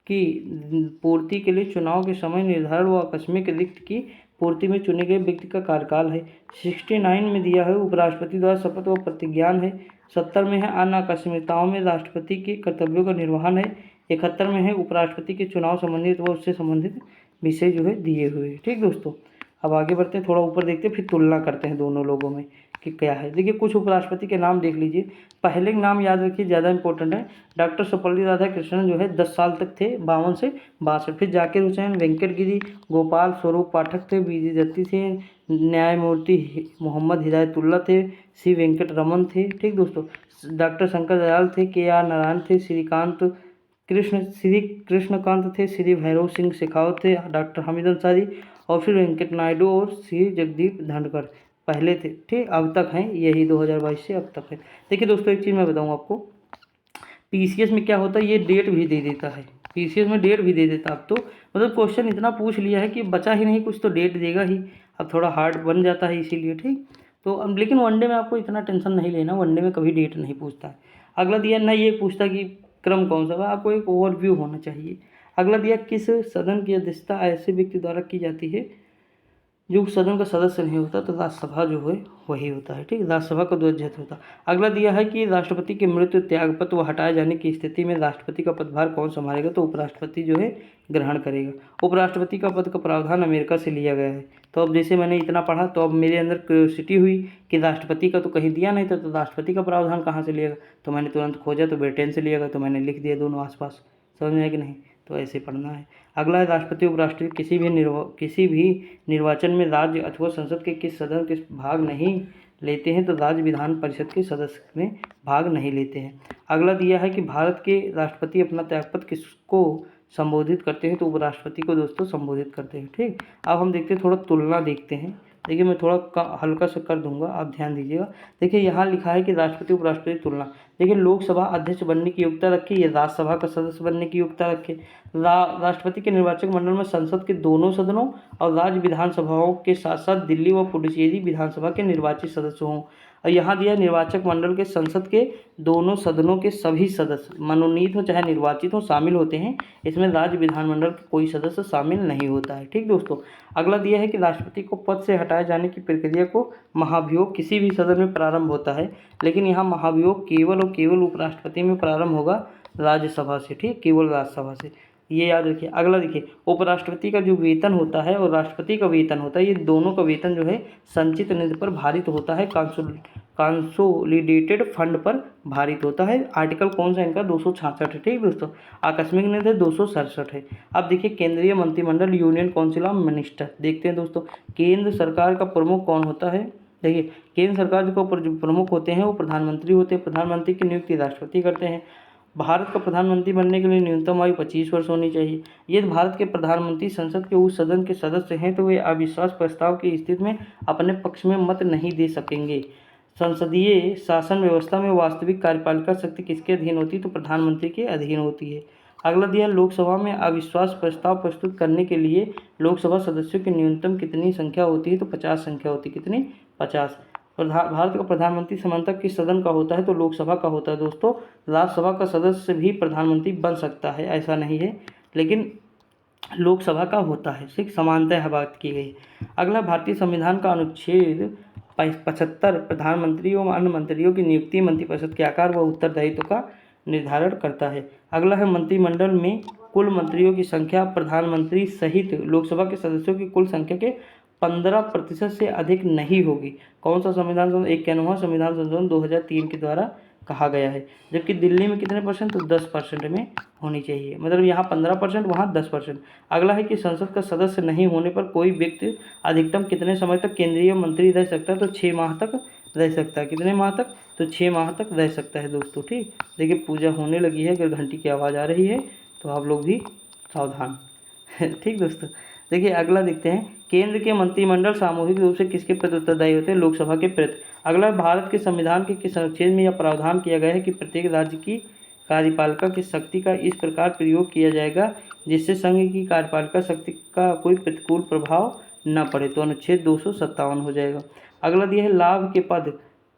की पूर्ति के लिए चुनाव के समय निर्धारण व आकस्मिक रिक्त की पूर्ति में चुने गए व्यक्ति का कार्यकाल है। 69 में दिया है उपराष्ट्रपति द्वारा शपथ व प्रतिज्ञान है। 70 में है अन्य आकस्मिकताओं में राष्ट्रपति के कर्तव्यों का निर्वहन है। 71 में है उपराष्ट्रपति के चुनाव संबंधित व उससे संबंधित विषय जो है दिए हुए हैं। ठीक दोस्तों, अब आगे बढ़ते हैं, थोड़ा ऊपर देखते हैं, फिर तुलना करते हैं दोनों लोगों में कि क्या है। देखिए कुछ उपराष्ट्रपति के नाम देख लीजिए। पहले नाम याद रखिए, ज़्यादा इंपॉर्टेंट है। डॉक्टर सर्वपल्ली राधाकृष्णन जो है 10 साल तक थे, 52 से 62। फिर जाकिर हुसैन, वेंकट गिरी, गोपाल स्वरूप पाठक थे, बीजी दत्ती थे, न्यायमूर्ति मोहम्मद हिदायतुल्ला थे, सी वेंकट रमन थे। ठीक दोस्तों, डॉक्टर शंकर दयाल थे, के आर नारायण थे, श्री कृष्णकांत थे, श्री भैरव सिंह शेखावत थे, डॉक्टर हामिद अंसारी और फिर वेंकट नायडू और श्री जगदीप धनखड़ पहले थे। ठीक, अब तक हैं यही 2022 से अब तक है। देखिए दोस्तों, एक चीज़ मैं बताऊँ आपको, पीसीएस में क्या होता है, ये डेट भी दे देता है। पीसीएस में डेट भी दे देता अब तो, मतलब क्वेश्चन इतना पूछ लिया है कि बचा ही नहीं कुछ, तो डेट देगा ही। अब थोड़ा हार्ड बन जाता है इसीलिए। ठीक, तो अब लेकिन वनडे में आपको इतना टेंशन नहीं लेना, वनडे में कभी डेट नहीं पूछता है। अगला दिया ना, ये पूछता कि क्रम कौन सा, आपको एक ओवरव्यू होना चाहिए। अगला दिया, किस सदन की अध्यक्षता ऐसे व्यक्ति द्वारा की जाती है जो सदन का सदस्य नहीं होता, तो राज्यसभा जो है वही होता है। ठीक, राज्यसभा का अध्यक्ष होता है। अगला दिया है कि राष्ट्रपति की मृत्यु, त्यागपत्र व हटाए जाने की स्थिति में राष्ट्रपति का पदभार कौन संभालेगा, तो उपराष्ट्रपति जो है ग्रहण करेगा। उपराष्ट्रपति का पद का प्रावधान अमेरिका से लिया गया है। तो अब जैसे मैंने इतना पढ़ा, तो अब मेरे अंदर क्यूरियोसिटी हुई कि राष्ट्रपति का तो कहीं दिया नहीं था, तो राष्ट्रपति का प्रावधान कहाँ से लिएगा, तो मैंने तुरंत खोजा, तो ब्रिटेन से लिएगा, तो मैंने लिख दिया दोनों आसपास। समझ में आया कि नहीं, तो ऐसे पढ़ना है। अगला है, राष्ट्रपति उपराष्ट्रपति किसी भी निर्वाचन में राज्य अथवा संसद के किस सदन के भाग नहीं लेते हैं, तो राज्य विधान परिषद के सदस्य में भाग नहीं लेते हैं। अगला दिया है कि भारत के राष्ट्रपति अपना त्यागपत्र किसको संबोधित करते हैं, तो उपराष्ट्रपति को दोस्तों संबोधित करते हैं। ठीक, अब हम देखते हैं, थोड़ा तुलना देखते हैं। देखिए मैं थोड़ा हल्का सा कर दूंगा, आप ध्यान दीजिएगा। देखिए यहाँ लिखा है कि राष्ट्रपति उपराष्ट्रपति तुलना। देखिए लोकसभा अध्यक्ष बनने की योग्यता रखे, ये राज्यसभा का सदस्य बनने की योग्यता रखे। राष्ट्रपति के निर्वाचक मंडल में संसद के दोनों सदनों और राज्य विधानसभाओं के साथ साथ दिल्ली व पुडुचेरी विधानसभा के निर्वाचित सदस्य हों। और यहाँ दिया, निर्वाचक मंडल के संसद के दोनों सदनों के सभी सदस्य मनोनीत हो चाहे निर्वाचित हो शामिल होते हैं। इसमें राज्य विधानमंडल के कोई सदस्य शामिल नहीं होता है। ठीक दोस्तों, अगला दिया है कि राष्ट्रपति को पद से हटाए जाने की प्रक्रिया को महाभियोग किसी भी सदन में प्रारंभ होता है, लेकिन यहाँ महाभियोग केवल और केवल उपराष्ट्रपति में प्रारंभ होगा, राज्यसभा से। ठीक, केवल राज्यसभा से, ये याद रखिए। अगला देखिए, उपराष्ट्रपति का जो वेतन होता है और राष्ट्रपति का वेतन होता है, ये दोनों का वेतन जो है संचित निधि पर भारित होता है, कंसोलिडेटेड फंड पर भारित होता है। आर्टिकल कौन सा इनका, 266 है। ठीक दोस्तों, आकस्मिक निधि 267 है। अब देखिए, केंद्रीय मंत्रिमंडल, यूनियन काउंसिल ऑफ मिनिस्टर, देखते हैं दोस्तों, केंद्र सरकार का प्रमुख कौन होता है। देखिए केंद्र सरकार जो प्रमुख होते हैं वो प्रधानमंत्री होते हैं। प्रधानमंत्री की नियुक्ति राष्ट्रपति करते हैं। भारत का प्रधानमंत्री बनने के लिए न्यूनतम आयु 25 वर्ष होनी चाहिए। यदि भारत के प्रधानमंत्री संसद के उस सदन के सदस्य हैं तो वे अविश्वास प्रस्ताव की स्थिति में अपने पक्ष में मत नहीं दे सकेंगे। संसदीय शासन व्यवस्था में वास्तविक कार्यपालिका शक्ति किसके अधीन होती है, तो प्रधानमंत्री के अधीन होती है। अगला दिया, लोकसभा में अविश्वास प्रस्ताव प्रस्तुत करने के लिए लोकसभा सदस्यों की न्यूनतम कितनी संख्या होती है, तो 50 संख्या होती है। कितनी, 50। भारत का प्रधानमंत्री समानता किस सदन का होता है, तो लोकसभा का होता है। दोस्तों राज्यसभा का सदस्य भी प्रधानमंत्री बन सकता है, ऐसा नहीं है, लेकिन लोकसभा का होता है। ठीक, समानता बात की गई। अगला, भारतीय संविधान का अनुच्छेद 75 प्रधानमंत्री एवं अन्य मंत्रियों की नियुक्ति, मंत्रिपरिषद के आकार व उत्तरदायित्व का निर्धारण करता है। अगला है, मंत्रिमंडल में कुल मंत्रियों की संख्या प्रधानमंत्री सहित लोकसभा के सदस्यों की कुल संख्या के 15% से अधिक नहीं होगी। कौन सा संविधान, 91वां संविधान संशोधन 2003 के द्वारा कहा गया है। जबकि दिल्ली में कितने परसेंट, तो 10% में होनी चाहिए, मतलब यहाँ 15%, वहाँ 10%। अगला है कि संसद का सदस्य नहीं होने पर कोई व्यक्ति अधिकतम कितने समय तक केंद्रीय मंत्री रह सकता है, तो 6 माह तक रह सकता है। कितने माह तक, तो 6 माह तक रह सकता है दोस्तों। ठीक, देखिए पूजा होने लगी है, अगर घंटी की आवाज़ आ रही है तो आप लोग भी सावधान। ठीक दोस्तों, देखिए अगला देखते हैं, केंद्र के मंत्रिमंडल सामूहिक रूप से किसके प्रति उत्तरदायी होते हैं, लोकसभा के प्रति। अगला, भारत के संविधान के किस अनुच्छेद में यह प्रावधान किया गया है कि प्रत्येक राज्य की कार्यपालिका की शक्ति का इस प्रकार प्रयोग किया जाएगा जिससे संघ की कार्यपालिका शक्ति का कोई प्रतिकूल प्रभाव न पड़े, तो अनुच्छेद 257 हो जाएगा। अगला दिया है, लाभ के पद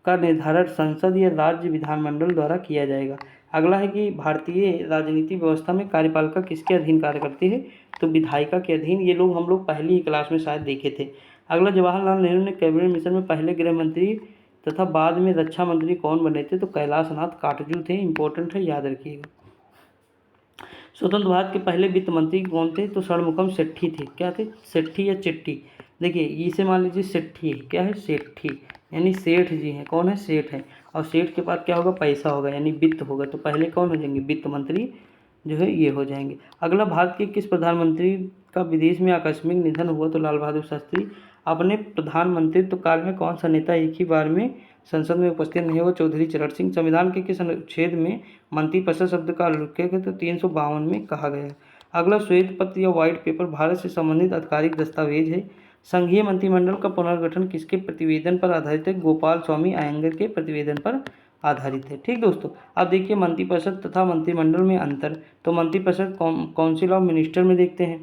का निर्धारण संसद या राज्य विधानमंडल द्वारा किया जाएगा। अगला है कि भारतीय राजनीति व्यवस्था में कार्यपालिका किसके अधीन कार्य करती है, तो विधायिका के अधीन। ये लोग हम लोग पहली ही क्लास में शायद देखे थे। अगला, जवाहरलाल नेहरू ने कैबिनेट मिशन में पहले गृह मंत्री तथा बाद में रक्षा मंत्री कौन बने थे, तो कैलाश नाथ काटजू थे। इंपॉर्टेंट है, याद रखिएगा। स्वतंत्र भारत के पहले वित्त मंत्री कौन थे? तो षणमुखम सेठी थे। क्या थे? सेठी या चिट्ठी। देखिए इसे मान लीजिए सेठी है। क्या है? सेठी, यानी सेठ जी हैं। कौन है? सेठ है। और सेठ के बाद क्या होगा? पैसा होगा, यानी वित्त होगा। तो पहले कौन हो जाएंगे? वित्त मंत्री जो है ये हो जाएंगे। अगला, भारत के किस प्रधानमंत्री का विदेश में आकस्मिक निधन हुआ? तो लाल बहादुर शास्त्री। अपने प्रधानमंत्रित्व काल में कौन सा नेता एक ही बार में संसद में उपस्थित नहीं हुआ? चौधरी चरण सिंह। संविधान के किस अनुच्छेद में मंत्रिपरिषद शब्द का उल्लेख है? तो 352 में कहा गया है। अगला, श्वेत पत्र या व्हाइट पेपर भारत से संबंधित आधिकारिक दस्तावेज है। संघीय मंत्रिमंडल का पुनर्गठन किसके प्रतिवेदन पर आधारित है? गोपाल स्वामी अयंगर के प्रतिवेदन पर आधारित है। ठीक दोस्तों, अब देखिए मंत्रिपरिषद तथा मंत्रिमंडल में अंतर। तो मंत्रिपरिषद काउंसिल ऑफ मिनिस्टर में देखते हैं।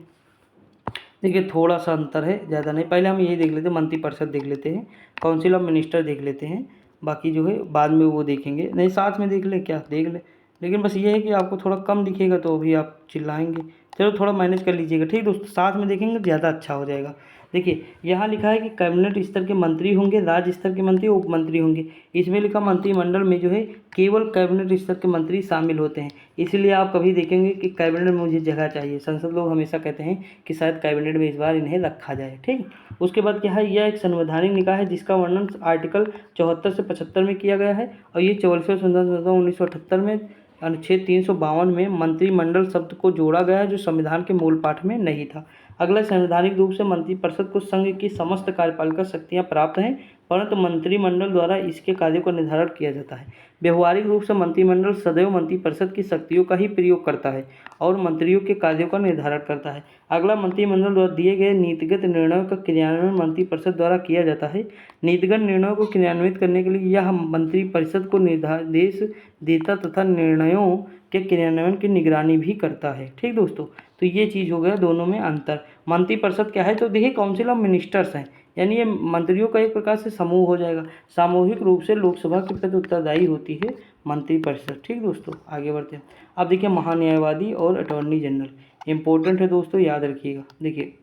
देखिए थोड़ा सा अंतर है, ज़्यादा नहीं। पहले हम यही देख लेते हैं, मंत्रिपरिषद देख लेते हैं, काउंसिल ऑफ मिनिस्टर देख लेते हैं, बाकी जो है बाद में वो देखेंगे। नहीं साथ में देख ले, क्या देख ले, लेकिन बस ये है कि आपको थोड़ा कम दिखेगा तो अभी आप चिल्लाएंगे। चलो थोड़ा मैनेज कर लीजिएगा। ठीक दोस्तों, साथ में देखेंगे ज़्यादा अच्छा हो जाएगा। देखिए यहाँ लिखा है कि कैबिनेट स्तर के मंत्री होंगे, राज्य स्तर के मंत्री, उप मंत्री होंगे। इसमें लिखा मंत्रिमंडल में जो है केवल कैबिनेट स्तर के मंत्री शामिल होते हैं। इसलिए आप कभी देखेंगे कि कैबिनेट में मुझे जगह चाहिए। संसद लोग हमेशा कहते हैं कि शायद कैबिनेट में इस बार इन्हें रखा जाए। ठीक, उसके बाद क्या है? यह एक संवैधानिक निकाय है जिसका वर्णन आर्टिकल 74 से 75 में किया गया है। और ये 44वें संविधान संशोधन 1978 में अनुच्छेद 352 में मंत्रिमंडल शब्द को जोड़ा गया है, जो संविधान के मूल पाठ में नहीं था। अगला, संवैधानिक रूप से मंत्रिपरिषद को संघ की समस्त कार्यपालिका शक्तियां प्राप्त हैं, परंतु मंत्रिमंडल द्वारा इसके कार्यों का निर्धारण किया जाता है। व्यवहारिक रूप से मंत्रिमंडल सदैव मंत्रिपरिषद की शक्तियों का ही प्रयोग करता है और मंत्रियों के कार्यों का निर्धारण करता है। अगला, मंत्रिमंडल द्वारा दिए गए नीतिगत निर्णयों का क्रियान्वयन मंत्रिपरिषद द्वारा किया जाता है। नीतिगत निर्णयों को क्रियान्वित करने के लिए यह मंत्रिपरिषद को निर्देश देता तथा निर्णयों के क्रियान्वयन की निगरानी भी करता है। ठीक दोस्तों, तो ये चीज़ हो गया दोनों में अंतर। मंत्रिपरिषद क्या है? तो देखिए काउंसिल ऑफ मिनिस्टर्स हैं, यानी ये मंत्रियों का एक प्रकार से समूह हो जाएगा। सामूहिक रूप से लोकसभा के प्रति उत्तरदायी होती है मंत्रिपरिषद। ठीक दोस्तों, आगे बढ़ते हैं। अब देखिए महान्यायवादी और अटॉर्नी जनरल इंपॉर्टेंट है दोस्तों, याद रखिएगा। देखिए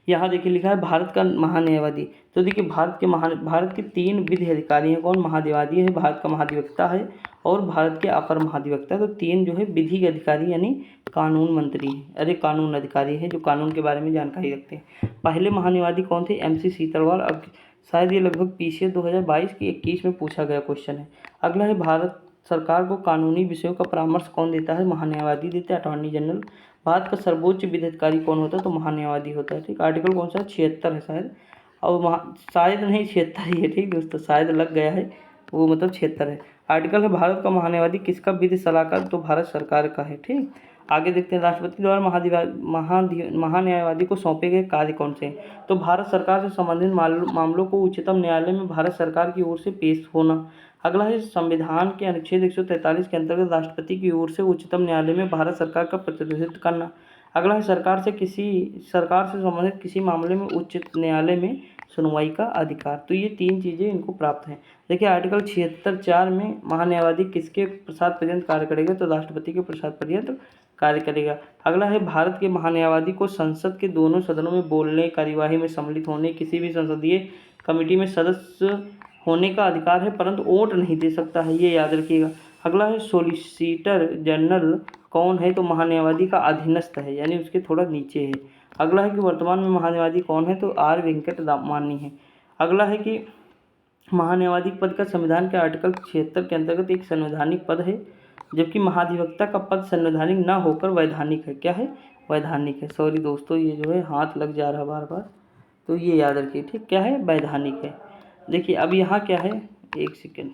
यहाँ देखिए लिखा है भारत का महान्यायवादी। तो देखिए भारत के 3 विधि अधिकारी हैं। कौन? महान्यायवादी है, भारत का महाधिवक्ता है और भारत के अपर महाधिवक्ता। तो 3 जो है विधि के अधिकारी यानी कानून मंत्री हैं, अरे कानून अधिकारी हैं जो कानून के बारे में जानकारी रखते हैं। पहले महान्यायवादी कौन थे? MC सीतलवाल। अब शायद ये लगभग PCS 2022 की 21 में पूछा गया क्वेश्चन है। अगला है, भारत सरकार को कानूनी विषयों का परामर्श कौन देता है? महान्यायवादी देते हैं, अटॉर्नी जनरल। भारत का सर्वोच्च विधि अधिकारी कौन होता है? तो महान्यायवादी होता है। ठीक, आर्टिकल कौन सा? 76 है शायद, और शायद नहीं 76 ही है। ठीक दोस्तों, शायद लग गया है, वो मतलब 76 है। आर्टिकल है, भारत का महान्यायवादी किसका विधि सलाहकार? तो भारत सरकार का है। ठीक, आगे देखते हैं, राष्ट्रपति द्वारा महान्यायवादी को सौंपे गए कार्य कौन से हैं? तो भारत सरकार से संबंधित मामलों को उच्चतम न्यायालय में भारत सरकार की ओर से पेश होना। अगला है, संविधान के अनुच्छेद 143 के अंतर्गत राष्ट्रपति की ओर से उच्चतम न्यायालय में भारत सरकार का प्रतिनिधित्व करना। अगला है, सरकार से संबंधित किसी मामले में उच्च न्यायालय में सुनवाई का अधिकार। तो ये 3 चीज़ें इनको प्राप्त हैं। देखिए आर्टिकल 76(4) में महान्यायवादी किसके प्रसाद पर्यंत कार्य करेगा? तो राष्ट्रपति के प्रसाद पर्यंत कार्य करेगा। अगला है, भारत के महान्यायवादी को संसद के दोनों सदनों में बोलने, कार्यवाही में सम्मिलित होने, किसी भी संसदीय कमेटी में सदस्य होने का अधिकार है, परंतु वोट नहीं दे सकता है, ये याद रखिएगा। अगला है, सोलिसिटर जनरल कौन है? तो महान्यायवादी का अधीनस्थ है, यानी उसके थोड़ा नीचे है। अगला है कि वर्तमान में महान्यायवादी कौन है? तो R वेंकटरामानी है। अगला है कि महान्यायवादी पद का संविधान के आर्टिकल 76 के अंतर्गत एक संवैधानिक पद है, जबकि महाधिवक्ता का पद संवैधानिक ना होकर वैधानिक है। क्या है? वैधानिक है। सॉरी दोस्तों, ये जो है हाथ लग जा रहा है बार बार, तो ये याद रखिए। ठीक, क्या है? वैधानिक है। देखिए अब यहाँ क्या है, एक सेकेंड।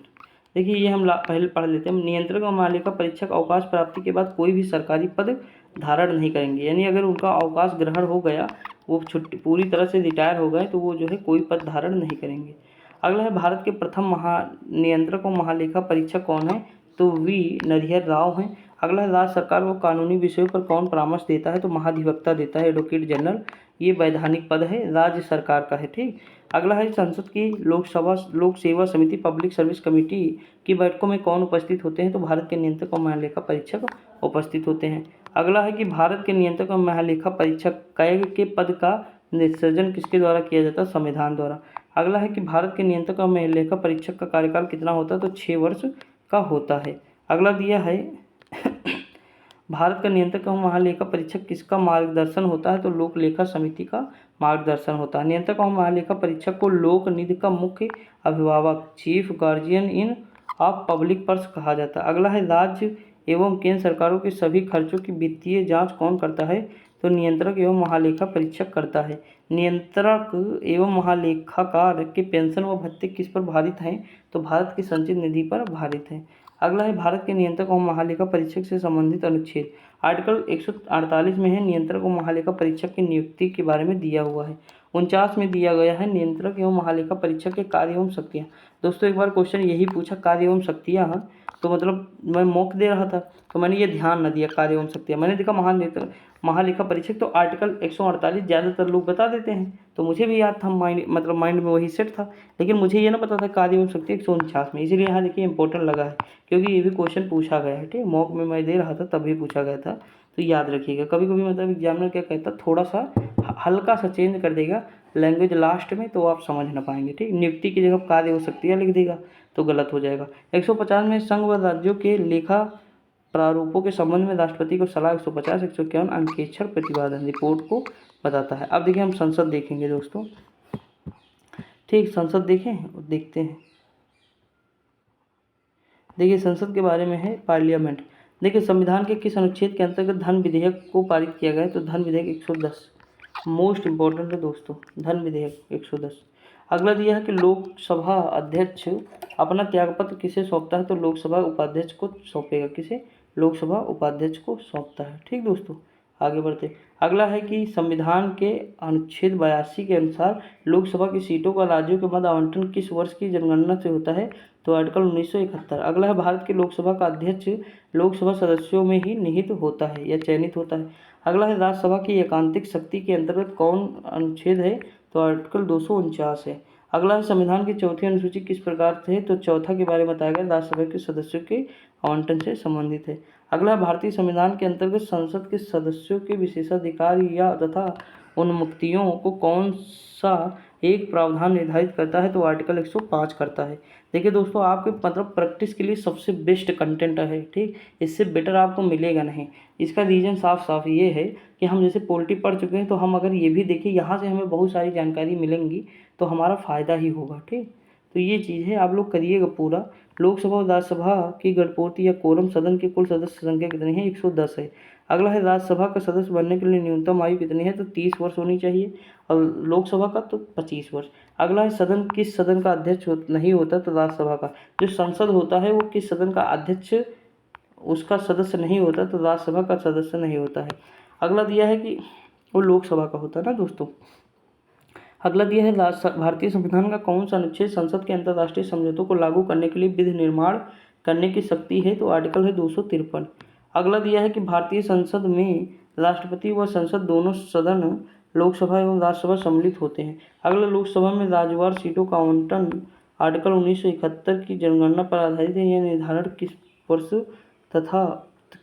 देखिए ये हम पहले पढ़ लेते हैं। नियंत्रक और महालेखा परीक्षक अवकाश प्राप्ति के बाद कोई भी सरकारी पद धारण नहीं करेंगे, यानी अगर उनका अवकाश ग्रहण हो गया, वो छुट्टी पूरी तरह से रिटायर हो गए, तो वो जो है कोई पद धारण नहीं करेंगे। अगला है, भारत के प्रथम महानियंत्रक और महालेखा परीक्षक कौन है? तो V नरिहर राव हैं। अगला है, राज्य सरकार को कानूनी विषयों पर कौन परामर्श देता है? तो महाधिवक्ता देता है, एडवोकेट जनरल। ये वैधानिक पद है, राज्य सरकार का है। ठीक, अगला है, संसद की लोक सेवा समिति पब्लिक सर्विस कमेटी की बैठकों में कौन उपस्थित होते हैं? तो भारत के नियंत्रक और महालेखा परीक्षक उपस्थित होते हैं। अगला है कि भारत के नियंत्रक और महालेखा परीक्षक के पद का निसर्जन किसके द्वारा किया जाता है? संविधान द्वारा। अगला है कि भारत के नियंत्रक और महालेखा परीक्षक का कार्यकाल कितना होता है? तो 6 वर्ष का होता है। अगला दिया है भारत का नियंत्रक एवं महालेखा परीक्षक किसका मार्गदर्शन होता है? तो लोक लेखा समिति का मार्गदर्शन होता है। नियंत्रक एवं महालेखा परीक्षक को लोक निधि का मुख्य अभिभावक, chief guardian in of public purse कहा जाता है। अगला है, राज्य एवं केंद्र सरकारों के सभी खर्चों की वित्तीय जांच कौन करता है? तो नियंत्रक एवं महालेखा परीक्षक करता है। नियंत्रक एवं महालेखाकार के पेंशन व भत्ते किस पर भारित हैं? तो भारत की संचित निधि पर भारित है। अगला है, भारत के नियंत्रक और महालेखा परीक्षक से संबंधित अनुच्छेद। आर्टिकल 148 में है नियंत्रक और महालेखा परीक्षक की नियुक्ति के बारे में दिया हुआ है। 49 में दिया गया है नियंत्रक एवं महालेखा परीक्षक के कार्य एवं शक्तियाँ। दोस्तों एक बार क्वेश्चन यही पूछा, कार्य एवं शक्तियाँ, तो मतलब मैं मॉक दे रहा था तो मैंने ये ध्यान न दिया कार्य एवं शक्तियाँ, मैंने देखा महालेखा परीक्षक, तो आर्टिकल 148 ज़्यादातर लोग बता देते हैं, तो मुझे भी याद था, माइंड में वही सेट था, लेकिन मुझे ये ना पता था कार्य एवं शक्ति 149 में, इसीलिए यहाँ देखिए इंपॉर्टेंट लगा है क्योंकि ये भी क्वेश्चन पूछा गया है। ठीक है, मॉक में मैं दे रहा था तब भी पूछा गया था, तो याद रखिएगा। कभी कभी मतलब एग्जामिनर क्या कहता है, थोड़ा सा हल्का सा चेंज कर देगा लैंग्वेज लास्ट में, तो आप समझ ना पाएंगे। ठीक, नियुक्ति की जगह कार्य हो सकती है लिख देगा तो गलत हो जाएगा। 150 में संघ व राज्यों के लेखा प्रारूपों के संबंध में राष्ट्रपति को सलाह 150 151 अंकेक्षर प्रतिपादन रिपोर्ट को बताता है। अब देखिए हम संसद देखेंगे दोस्तों। ठीक, संसद देखें, देखते हैं। देखिए संसद के बारे में है, पार्लियामेंट। देखिए संविधान के किस अनुच्छेद के अंतर्गत धन विधेयक को पारित किया गया है? तो धन विधेयक 110 मोस्ट इंपॉर्टेंट है दोस्तों, धन विधेयक 110। अगला दिया है कि लोकसभा अध्यक्ष अपना त्यागपत्र किसे सौंपता है? तो लोकसभा उपाध्यक्ष को सौंपेगा। किसे? लोकसभा उपाध्यक्ष को सौंपता है। ठीक दोस्तों, आगे बढ़ते। अगला है कि संविधान के अनुच्छेद 82 के अनुसार लोकसभा की सीटों का राज्यों के मध्य आवंटन किस वर्ष की जनगणना से होता है? तो आर्टिकल 1971। अगला है, भारत के लोकसभा का अध्यक्ष लोकसभा सदस्यों में ही निहित होता है या चयनित होता है। अगला है, राज्यसभा की एकांतिक शक्ति के अंतर्गत कौन अनुच्छेद है? तो आर्टिकल 249 है। अगला है, संविधान की चौथी अनुसूची किस प्रकार से है? तो चौथा के बारे में बताया गया, राज्यसभा के सदस्यों के आवंटन से संबंधित है। अगला, भारतीय संविधान के अंतर्गत संसद के सदस्यों के विशेषाधिकार या तथा उन्मुक्तियों को कौन सा एक प्रावधान निर्धारित करता है? तो आर्टिकल 105 करता है। देखिए दोस्तों, आपके मतलब प्रैक्टिस के लिए सबसे बेस्ट कंटेंट है। ठीक, इससे बेटर आपको मिलेगा नहीं। इसका रीज़न साफ साफ ये है कि हम जैसे पॉलिटी पढ़ चुके हैं, तो हम अगर ये भी देखें, यहाँ से हमें बहुत सारी जानकारी मिलेंगी तो हमारा फ़ायदा ही होगा। ठीक, तो ये चीज़ है, आप लोग करिएगा पूरा। लोकसभा और राज्यसभा की गणपूर्ति या कोरम, सदन की कुल सदस्य संख्या कितनी है? 110 है। अगला है, राज्यसभा का सदस्य बनने के लिए न्यूनतम आयु कितनी है? तो 30 वर्ष होनी चाहिए, और लोकसभा का तो 25 वर्ष। अगला है, सदन किस सदन का अध्यक्ष नहीं होता? तो राज्यसभा का। जो संसद होता है वो किस सदन का अध्यक्ष उसका सदस्य नहीं होता? तो राज्यसभा का सदस्य नहीं होता है। अगला दिया है कि वो लोकसभा का होता है ना दोस्तों। अगला दिया है, भारतीय संविधान का कौन सा अनुच्छेद संसद के अंतर्राष्ट्रीय समझौतों को लागू करने के लिए विधि निर्माण करने की शक्ति है? तो आर्टिकल है 253। अगला दिया है कि भारतीय संसद में राष्ट्रपति व संसद दोनों सदन लोकसभा एवं राज्यसभा सम्मिलित होते हैं। अगला, लोकसभा में राज्यवार सीटों का आवंटन आर्टिकल 1971 की जनगणना पर आधारित है। यह निर्धारण किस वर्ष तथा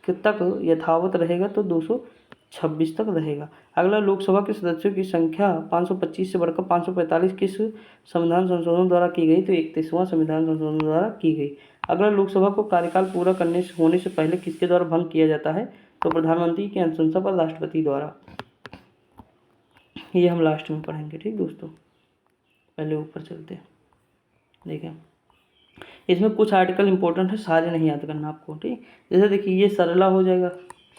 तक यथावत रहेगा? तो 226 तक रहेगा। अगला, लोकसभा के सदस्यों की संख्या 525 से बढ़कर 545 किस संविधान संशोधन द्वारा की गई? तो 31वां संविधान संशोधन द्वारा की गई। अगला, लोकसभा को कार्यकाल पूरा होने से पहले किसके द्वारा भंग किया जाता है? तो प्रधानमंत्री की अनुशंसा पर राष्ट्रपति द्वारा। ये हम लास्ट में पढ़ेंगे। ठीक दोस्तों, पहले ऊपर चलते हैं। देखें, इसमें कुछ आर्टिकल इंपॉर्टेंट है, सारे नहीं याद करना आपको। ठीक, जैसे देखिए ये सरला हो जाएगा,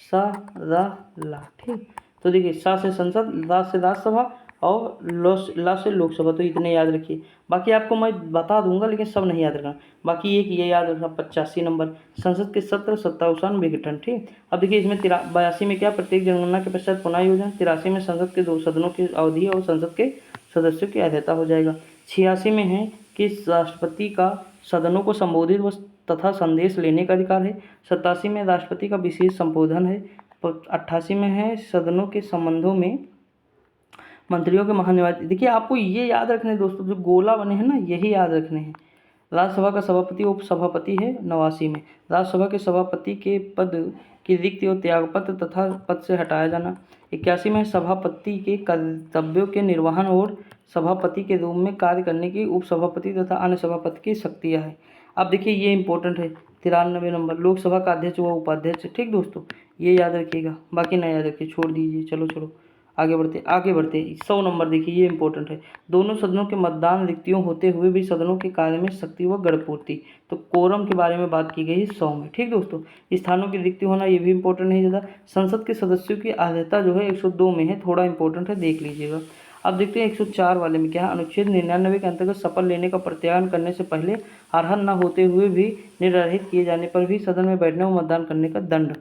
सा रा ला। ठीक, तो देखिए सा से संसद, रा से राज्यसभा और ला से लोकसभा, तो इतने याद रखिए। बाकी आपको मैं बता दूंगा लेकिन सब नहीं याद रखना। बाकी एक ये याद रखना, 85 नंबर संसद के सत्र सत्तावसान विघटन। ठीक, अब देखिए इसमें 82 में क्या, प्रत्येक जनगणना के पश्चात पुनः योजना। 83 में संसद के 2 सदनों की अवधि और संसद के सदस्यों की अध्यक्षता हो जाएगा। 86 में है कि राष्ट्रपति का सदनों को संबोधित व तथा संदेश लेने का अधिकार है। 87 में राष्ट्रपति का विशेष संबोधन है। 88 में है सदनों के संबंधों में मंत्रियों के महानिर्वाचित। देखिए आपको ये याद रखने हैं दोस्तों, जो गोला बने हैं ना यही याद रखने हैं। राज्यसभा का सभापति उपसभापति है 89 में। राज्यसभा के सभापति के पद की रिक्ति और त्यागपत्र तथा पद से हटाया जाना। 81 में सभापति के कर्तव्यों के निर्वहन और सभापति के रूप में कार्य करने की उपसभापति तथा अन्य सभापति की शक्तियाँ हैं। अब देखिए ये इंपॉर्टेंट है, 93 नंबर। लोकसभा का अध्यक्ष व उपाध्यक्ष, ठीक दोस्तों, ये याद रखिएगा, बाकी ना याद रखिए, छोड़ दीजिए। चलो आगे बढ़ते 100 नंबर देखिए, ये इंपॉर्टेंट है। दोनों सदनों के मतदान रिक्तियों होते हुए भी सदनों के कार्य में शक्ति व गणपूर्ति, तो कोरम के बारे में बात की गई है 100 में, ठीक दोस्तों। स्थानों की रिक्ति होना ये भी इंपॉर्टेंट है ज़्यादा। संसद के सदस्यों की अर्हता जो है 102 में है, थोड़ा इंपॉर्टेंट है, देख लीजिएगा। अब देखते हैं 104 वाले में क्या है। अनुच्छेद 99 के अंतर्गत शपथ लेने का प्रत्यायन करने से पहले अर्हत न होते हुए भी निर्वाहित किए जाने पर भी सदन में बैठने व मतदान करने का दंड,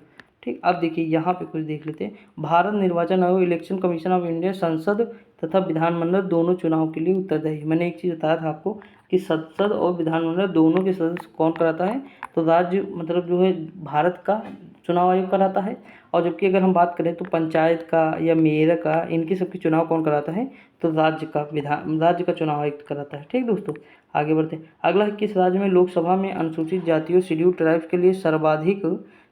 ठीक। अब देखिए यहाँ पे कुछ देख लेते हैं। भारत निर्वाचन आयोग इलेक्शन कमीशन ऑफ इंडिया संसद तथा विधानमंडल दोनों चुनाव के लिए उत्तरदायी है। मैंने एक चीज़ बताया था आपको कि संसद और विधानमंडल दोनों के सदस्य कौन कराता है, तो राज्य मतलब जो है भारत का चुनाव आयोग कराता है। और जबकि अगर हम बात करें तो पंचायत का या मेयर का, इनके सबके चुनाव कौन कराता है, तो राज्य का चुनाव आयुक्त कराता है, ठीक दोस्तों। आगे बढ़ते हैं। अगला, किस राज्य में लोकसभा में अनुसूचित जातियों शेड्यूल ट्राइब्स के लिए सर्वाधिक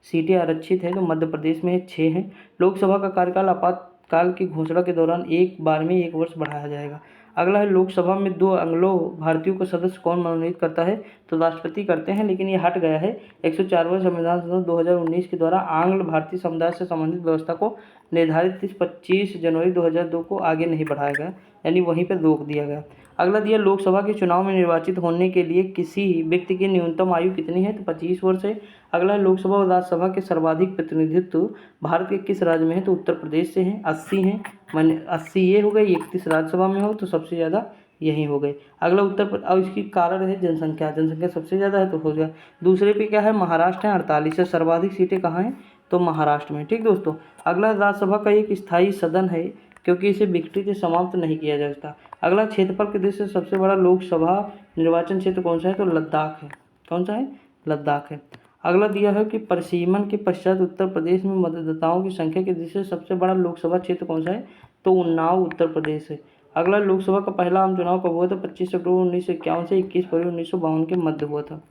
सीटें आरक्षित है, तो मध्य प्रदेश में 6 हैं। लोकसभा का कार्यकाल आपातकाल की घोषणा के दौरान एक बार में 1 वर्ष बढ़ाया जाएगा। अगला है, लोकसभा में 2 एंग्लो भारतीयों को सदस्य कौन मनोनीत करता है, तो राष्ट्रपति करते हैं, लेकिन ये हट गया है। 104वें संविधान संशोधन 2019 के द्वारा आंग्ल भारतीय समुदाय से संबंधित व्यवस्था को निर्धारित 25 जनवरी 2002 को आगे नहीं बढ़ाया गया, यानी वहीं पर रोक दिया गया। अगला दिया, लोकसभा के चुनाव में निर्वाचित होने के लिए किसी व्यक्ति की न्यूनतम आयु कितनी है, तो 25 वर्ष है। अगला है, लोकसभा और राज्यसभा के सर्वाधिक प्रतिनिधित्व भारत के किस राज्य में है, तो उत्तर प्रदेश से है, 80 हैं। मैंने 80 ये हो गई, 31 राज्यसभा में हो तो सबसे ज़्यादा यही हो गए। अगला और इसकी कारण है जनसंख्या सबसे ज़्यादा है तो हो गया। दूसरे पे क्या है, महाराष्ट्र है 48 से, सर्वाधिक सीटें कहाँ हैं, तो महाराष्ट्र में, ठीक दोस्तों। अगला, राज्यसभा का एक स्थायी सदन है क्योंकि इसे विघटित से समाप्त नहीं किया जा सकता। अगला, क्षेत्रफल के दृष्टि से सबसे बड़ा लोकसभा निर्वाचन क्षेत्र कौन सा है, तो लद्दाख है। कौन सा है, लद्दाख है। अगला दिया है कि परिसीमन के पश्चात उत्तर प्रदेश में मतदाताओं की संख्या की दृष्टि से सबसे बड़ा लोकसभा क्षेत्र कौन सा है, तो उन्नाव उत्तर प्रदेश है। अगला, लोकसभा का पहला आम चुनाव कब हुआ था, 25 अक्टूबर 1951 से 21 फरवरी 1952 के मध्य हुआ था।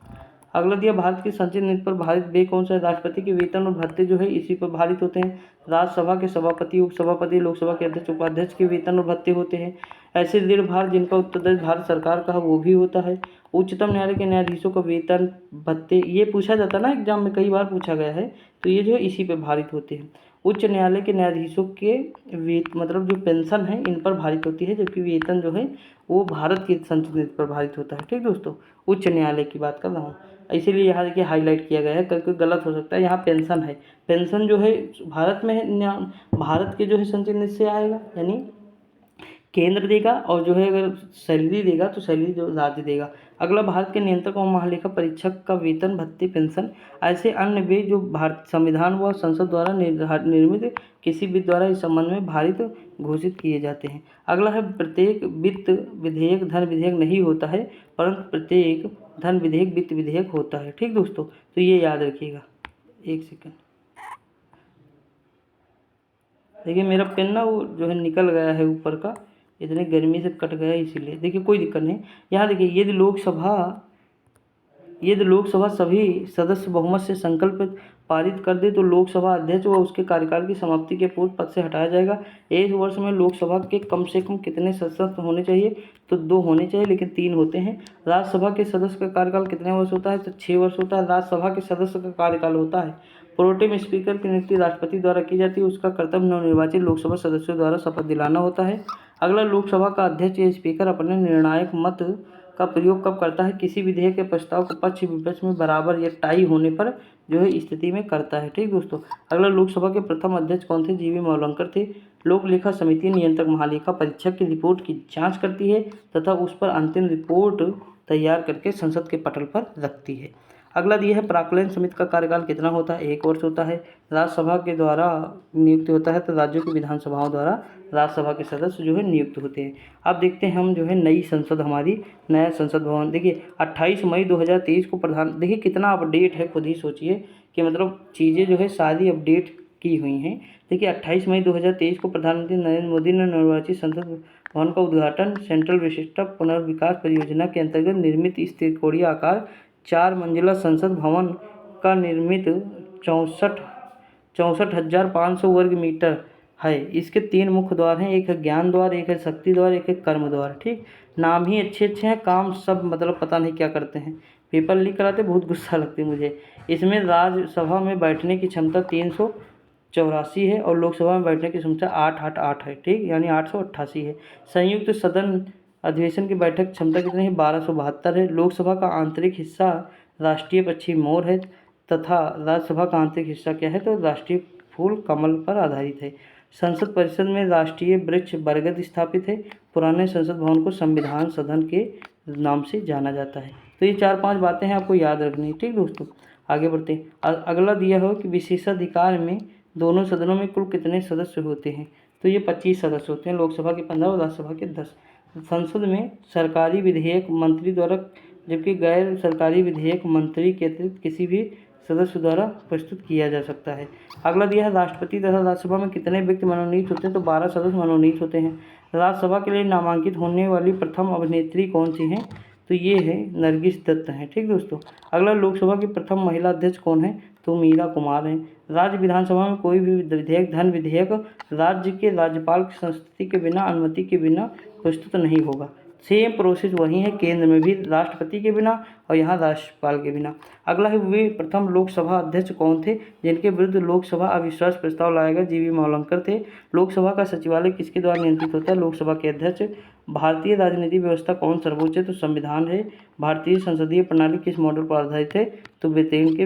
अगला दिया, भारत की संसदीय नीति पर भारित व्यय कौन सा है, राष्ट्रपति के वेतन और भत्ते जो है इसी पर भारित होते हैं। राज्यसभा के सभापति, उपसभापति, लोकसभा के अध्यक्ष, उपाध्यक्ष के वेतन और भत्ते होते हैं। ऐसे ऋण भार जिनका उत्तरदायी भारत सरकार का है वो भी होता है। उच्चतम न्यायालय के न्यायाधीशों का वेतन, भत्ते, ये पूछा जाता है ना एग्जाम में, कई बार पूछा गया है, तो ये जो है इसी पे भारित होते हैं। उच्च न्यायालय के न्यायाधीशों के मतलब जो पेंशन है इन पर भारित होती है, जबकि वेतन जो है वो भारत की संसदीय नीति पर भारित होता है, ठीक दोस्तों। उच्च न्यायालय की बात कर रहा हूँ, इसीलिए यहाँ देखिए हाईलाइट किया गया है, क्योंकि गलत हो सकता है। यहाँ पेंशन है, पेंशन जो है भारत में है, भारत के जो है संसदीय नीति से आएगा, यानी केंद्र देगा, और जो है अगर सैलरी देगा तो सैलरी जो राज्य देगा। अगला, भारत के नियंत्रक और महालेखा परीक्षक का वेतन, भत्ते, पेंशन, ऐसे अन्य व्यय जो भारत संविधान व संसद द्वारा निर्मित किसी भी द्वारा इस संबंध में भारित घोषित किए जाते हैं। अगला है, प्रत्येक वित्त विधेयक धन विधेयक नहीं होता है, परंतु प्रत्येक धन विधेयक वित्त विधेयक होता है, ठीक दोस्तों। तो ये याद रखिएगा। एक सेकंड, देखिए मेरा पेन ना वो जो है निकल गया है ऊपर का, इतनी गर्मी से कट गया इसीलिए। देखिए कोई दिक्कत नहीं। यहाँ देखिए, यदि लोकसभा सभी सदस्य बहुमत से संकल्प पारित कर दे तो लोकसभा अध्यक्ष व उसके कार्यकाल की समाप्ति के पूर्व पद से हटाया जाएगा। एक वर्ष में लोकसभा के कम से कम कितने सदस्य होने चाहिए, तो 2 होने चाहिए, लेकिन 3 होते हैं। राज्यसभा के सदस्य का कार्यकाल कितने वर्ष होता है, तो 6 वर्ष होता है। राज्यसभा के सदस्य का कार्यकाल होता है। प्रोटेम स्पीकर की नियुक्ति राष्ट्रपति द्वारा की जाती है, उसका कर्तव्य नवनिर्वाचित लोकसभा सदस्यों द्वारा शपथ दिलाना होता है। अगला, लोकसभा का अध्यक्ष या स्पीकर अपने निर्णायक मत का प्रयोग कब करता है, किसी विधेयक के प्रस्ताव को पक्ष विपक्ष में बराबर या टाई होने पर जो है स्थिति में करता है, ठीक दोस्तों। अगला, लोकसभा के प्रथम अध्यक्ष कौन थे, जीवी मौलंकर थे। लोक लेखा समिति नियंत्रक महालेखा परीक्षक की रिपोर्ट की जांच करती है तथा उस पर अंतिम रिपोर्ट तैयार करके संसद के पटल पर रखती है। अगला दिया है, प्राक्कलन समिति का कार्यकाल कितना होता है, 1 वर्ष होता है। राज्यसभा के द्वारा नियुक्त होता है, तो राज्यों की विधानसभाओं द्वारा राज्यसभा के सदस्य जो है नियुक्त होते हैं। अब देखते हैं हम जो है नई संसद, हमारी नया संसद भवन। देखिए 28 मई 2023 को देखिए कितना अपडेट है, खुद ही सोचिए कि मतलब चीज़ें जो है सारी अपडेट की हुई हैं। देखिए 28 मई 2023 को प्रधानमंत्री नरेंद्र मोदी ने नवनिर्वाचित संसद भवन का उद्घाटन सेंट्रल विशिष्ट पुनर्विकास परियोजना के अंतर्गत निर्मित इस त्रिकोणीय आकार 4 मंजिला संसद भवन का निर्मित 64,500 वर्ग मीटर है। इसके 3 मुख्य द्वार हैं, एक है ज्ञान द्वार, एक है शक्ति द्वार, एक है कर्म द्वार, ठीक। नाम ही अच्छे हैं, काम सब मतलब पता नहीं क्या करते हैं। पेपर लीक कराते, बहुत गुस्सा लगती है मुझे। इसमें राज्यसभा में बैठने की क्षमता 384 है और लोकसभा में बैठने की क्षमता 888 है, ठीक, यानी 888 है। संयुक्त सदन अधिवेशन की बैठक क्षमता कितनी है? 1272 है। लोकसभा का आंतरिक हिस्सा राष्ट्रीय पक्षी मोर है तथा राज्यसभा का आंतरिक हिस्सा क्या है? तो राष्ट्रीय फूल कमल पर आधारित है। संसद परिसर में राष्ट्रीय वृक्ष बरगद स्थापित है। पुराने संसद भवन को संविधान सदन के नाम से जाना जाता है। तो ये 4-5 बातें हैं, आपको याद रखनी है, ठीक दोस्तों। आगे बढ़ते हैं। अगला दिया हो कि विशेषाधिकार में दोनों सदनों में कुल कितने सदस्य होते हैं? तो ये 25 सदस्य होते हैं, लोकसभा के 15 और राज्यसभा के 10। संसद में सरकारी विधेयक मंत्री द्वारा, जबकि गैर सरकारी विधेयक मंत्री के अतिरिक्त किसी भी सदस्य द्वारा प्रस्तुत किया जा सकता है। अगला दिया है राष्ट्रपति तथा राज्यसभा में कितने व्यक्ति मनोनीत होते हैं? तो 12 सदस्य मनोनीत होते हैं। राज्यसभा के लिए नामांकित होने वाली प्रथम अभिनेत्री कौन सी हैं? तो ये है नरगिस दत्त हैं, ठीक दोस्तों। अगला लोकसभा की प्रथम महिला अध्यक्ष कौन है? तो मीरा कुमार हैं। राज्य विधानसभा में कोई भी विधेयक, धन विधेयक राज्य के राज्यपाल की संस्तुति के बिना, अनुमति के बिना प्रस्तुत नहीं होगा। सेम प्रोसेस वही है, केंद्र में भी राष्ट्रपति के बिना और यहाँ राज्यपाल के बिना। अगला है वे प्रथम लोकसभा अध्यक्ष कौन थे जिनके विरुद्ध लोकसभा अविश्वास प्रस्ताव लाया गया? जीवी मावलंकर थे। लोकसभा का सचिवालय किसके द्वारा नियंत्रित होता है? लोकसभा के अध्यक्ष। भारतीय राजनीतिक व्यवस्था कौन सर्वोच्च है? तो संविधान है। भारतीय संसदीय प्रणाली किस मॉडल पर आधारित है? तो ब्रिटेन के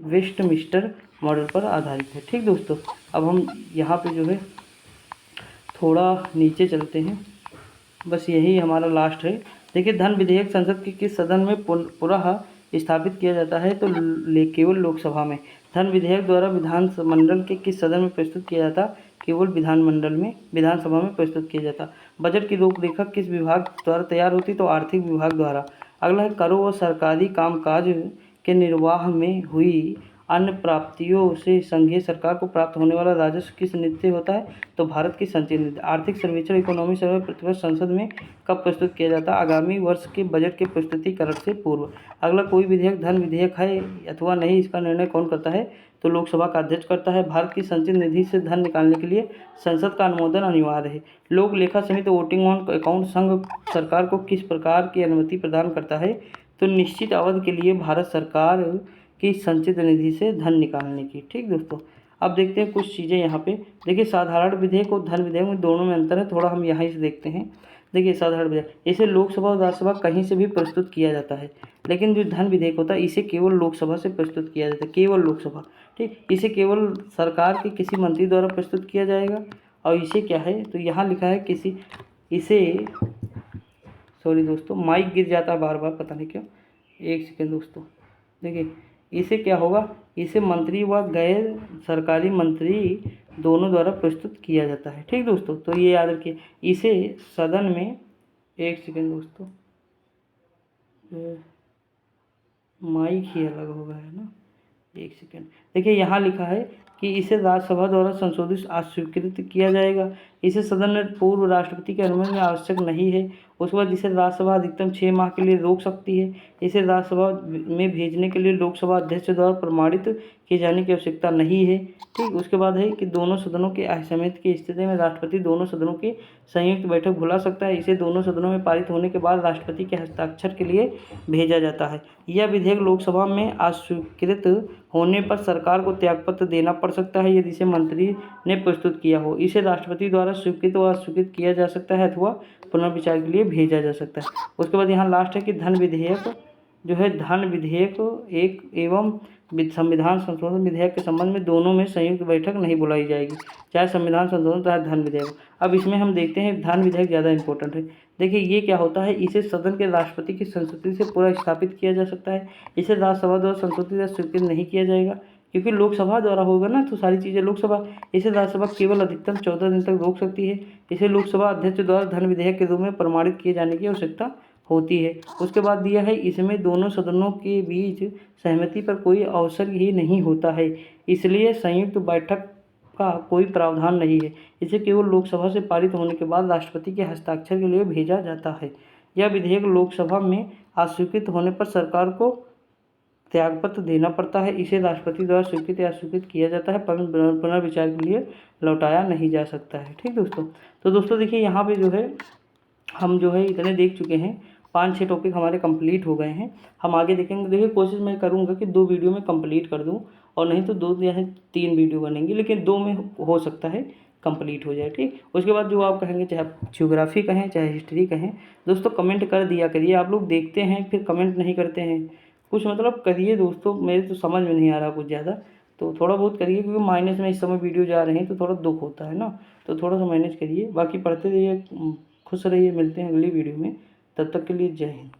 वेस्टमिंस्टर मॉडल पर आधारित है, ठीक दोस्तों। अब हम यहाँ पे जो है थोड़ा नीचे चलते हैं, बस यही हमारा लास्ट है। देखिए, धन विधेयक संसद के किस सदन में पुनः स्थापित किया जाता है? तो केवल लोकसभा में। धन विधेयक द्वारा विधानमंडल के किस सदन में प्रस्तुत किया जाता? केवल विधानसभा में प्रस्तुत किया जाता। बजट की रूपरेखा किस विभाग द्वारा तैयार होती? तो आर्थिक विभाग द्वारा। अगला है करों व सरकारी कामकाज के निर्वाह में हुई अन्य प्राप्तियों से संघीय सरकार को प्राप्त होने वाला राजस्व किस नीति से होता है? तो भारत की संचयी नीति। आर्थिक सर्वेक्षण, इकोनॉमी सर्वे प्रतिवर्ष संसद में कब प्रस्तुत किया जाता है? आगामी वर्ष के बजट के प्रस्तुतिकरण से पूर्व। अगला, कोई विधेयक धन विधेयक है अथवा नहीं, इसका निर्णय कौन करता है? तो लोकसभा का अध्यक्ष करता है। भारत की संचयी निधि से धन निकालने के लिए संसद का अनुमोदन अनिवार्य है। लोक लेखा समिति वोटिंग ऑन अकाउंट संघ सरकार को किस प्रकार की अनुमति प्रदान करता है? तो निश्चित अवधि के लिए भारत सरकार की संचित निधि से धन निकालने की, ठीक दोस्तों। अब देखते हैं कुछ चीज़ें यहाँ पे। देखिए, साधारण विधेयक और धन विधेयक में दोनों में अंतर है, थोड़ा हम यहाँ से देखते हैं। देखिए, साधारण विधेयक इसे लोकसभा और राज्यसभा कहीं से भी प्रस्तुत किया जाता है, लेकिन जो धन विधेयक होता है इसे केवल लोकसभा से प्रस्तुत किया जाता है, केवल लोकसभा, ठीक। इसे केवल सरकार के किसी मंत्री द्वारा प्रस्तुत किया जाएगा। और इसे क्या है, तो यहाँ लिखा है सॉरी दोस्तों, माइक गिर जाता है बार बार, पता नहीं क्यों, एक सेकेंड दोस्तों। देखिए, इसे क्या होगा, इसे मंत्री व गैर सरकारी मंत्री दोनों द्वारा प्रस्तुत किया जाता है, ठीक दोस्तों। तो ये याद रखिए, इसे सदन में, एक सेकेंड दोस्तों, माइक ही अलग हो गया है ना, एक सेकेंड। देखिए, यहाँ लिखा है कि इसे राज्यसभा द्वारा संशोधित अस्वीकृत किया जाएगा। इसे सदन में पूर्व राष्ट्रपति की अनुमति आवश्यक नहीं है। उसके बाद इसे राज्यसभा अधिकतम 6 माह के लिए रोक सकती है। इसे राज्यसभा में भेजने के लिए लोकसभा अध्यक्ष द्वारा प्रमाणित किए जाने की आवश्यकता नहीं है, ठीक। उसके बाद है कि दोनों सदनों के असहमति की स्थिति में राष्ट्रपति दोनों सदनों की संयुक्त बैठक बुला सकता है। इसे दोनों सदनों में पारित होने के बाद राष्ट्रपति के हस्ताक्षर के लिए भेजा जाता है। यह विधेयक लोकसभा में अस्वीकृत होने पर सरकार को त्यागपत्र देना पड़ सकता है यदि इसे मंत्री ने प्रस्तुत किया हो। इसे राष्ट्रपति द्वारा स्वीकृत व अस्वीकृत किया जा सकता है अथवा पुनर्विचार के लिए भेजा जा सकता है। उसके बाद यहाँ लास्ट है कि धन विधेयक जो है, धन विधेयक एक एवं संविधान संशोधन विधेयक के संबंध में दोनों में संयुक्त बैठक नहीं बुलाई जाएगी, चाहे संविधान संशोधन चाहे धन विधेयक। अब इसमें हम देखते हैं धन विधेयक ज़्यादा इंपॉर्टेंट है। देखिए, ये क्या होता है, इसे सदन के राष्ट्रपति की संस्तुति से पूरा स्थापित किया जा सकता है। इसे राज्यसभा द्वारा संस्तुति या स्वीकृत नहीं किया जाएगा, क्योंकि लोकसभा द्वारा होगा ना, तो सारी चीज़ें लोकसभा। इसे राज्यसभा केवल अधिकतम 14 दिन तक रोक सकती है। इसे लोकसभा अध्यक्ष द्वारा धन विधेयक के रूप में प्रमाणित किए जाने की आवश्यकता होती है। उसके बाद दिया है, इसमें दोनों सदनों के बीच सहमति पर कोई अवसर ही नहीं होता है, इसलिए संयुक्त बैठक का कोई प्रावधान नहीं है। इसे केवल लोकसभा से पारित होने के बाद राष्ट्रपति के हस्ताक्षर के लिए भेजा जाता है। यह विधेयक लोकसभा में अस्वीकृत होने पर सरकार को त्यागपत्र देना पड़ता है। इसे राष्ट्रपति द्वारा स्वीकृत या अस्वीकृत किया जाता है, पर पुनर्विचार के लिए लौटाया नहीं जा सकता है, ठीक दोस्तों। तो दोस्तों देखिए, यहाँ पे जो है हम जो है इतने देख चुके हैं, 5-6 टॉपिक हमारे कंप्लीट हो गए हैं। हम आगे देखेंगे। देखिए कोशिश मैं करूँगा कि 2 वीडियो में कंप्लीट कर दूँ, और नहीं तो 2 या 3 वीडियो बनेंगी, लेकिन 2 में हो सकता है कंप्लीट हो जाए, ठीक। उसके बाद जो आप कहेंगे, चाहे आप ज्योग्राफी कहें चाहे हिस्ट्री कहें, दोस्तों कमेंट कर दिया करिए। आप लोग देखते हैं फिर कमेंट नहीं करते हैं, कुछ मतलब करिए दोस्तों। मेरे तो समझ में नहीं आ रहा कुछ ज़्यादा, तो थोड़ा बहुत करिए, क्योंकि माइनस में इस समय वीडियो जा रहे हैं तो थोड़ा दुख होता है ना, तो थोड़ा सा मैनेज करिए। बाकी पढ़ते रहिए, खुश रहिए। मिलते हैं अगली वीडियो में, तब तक के लिए जय हिंद।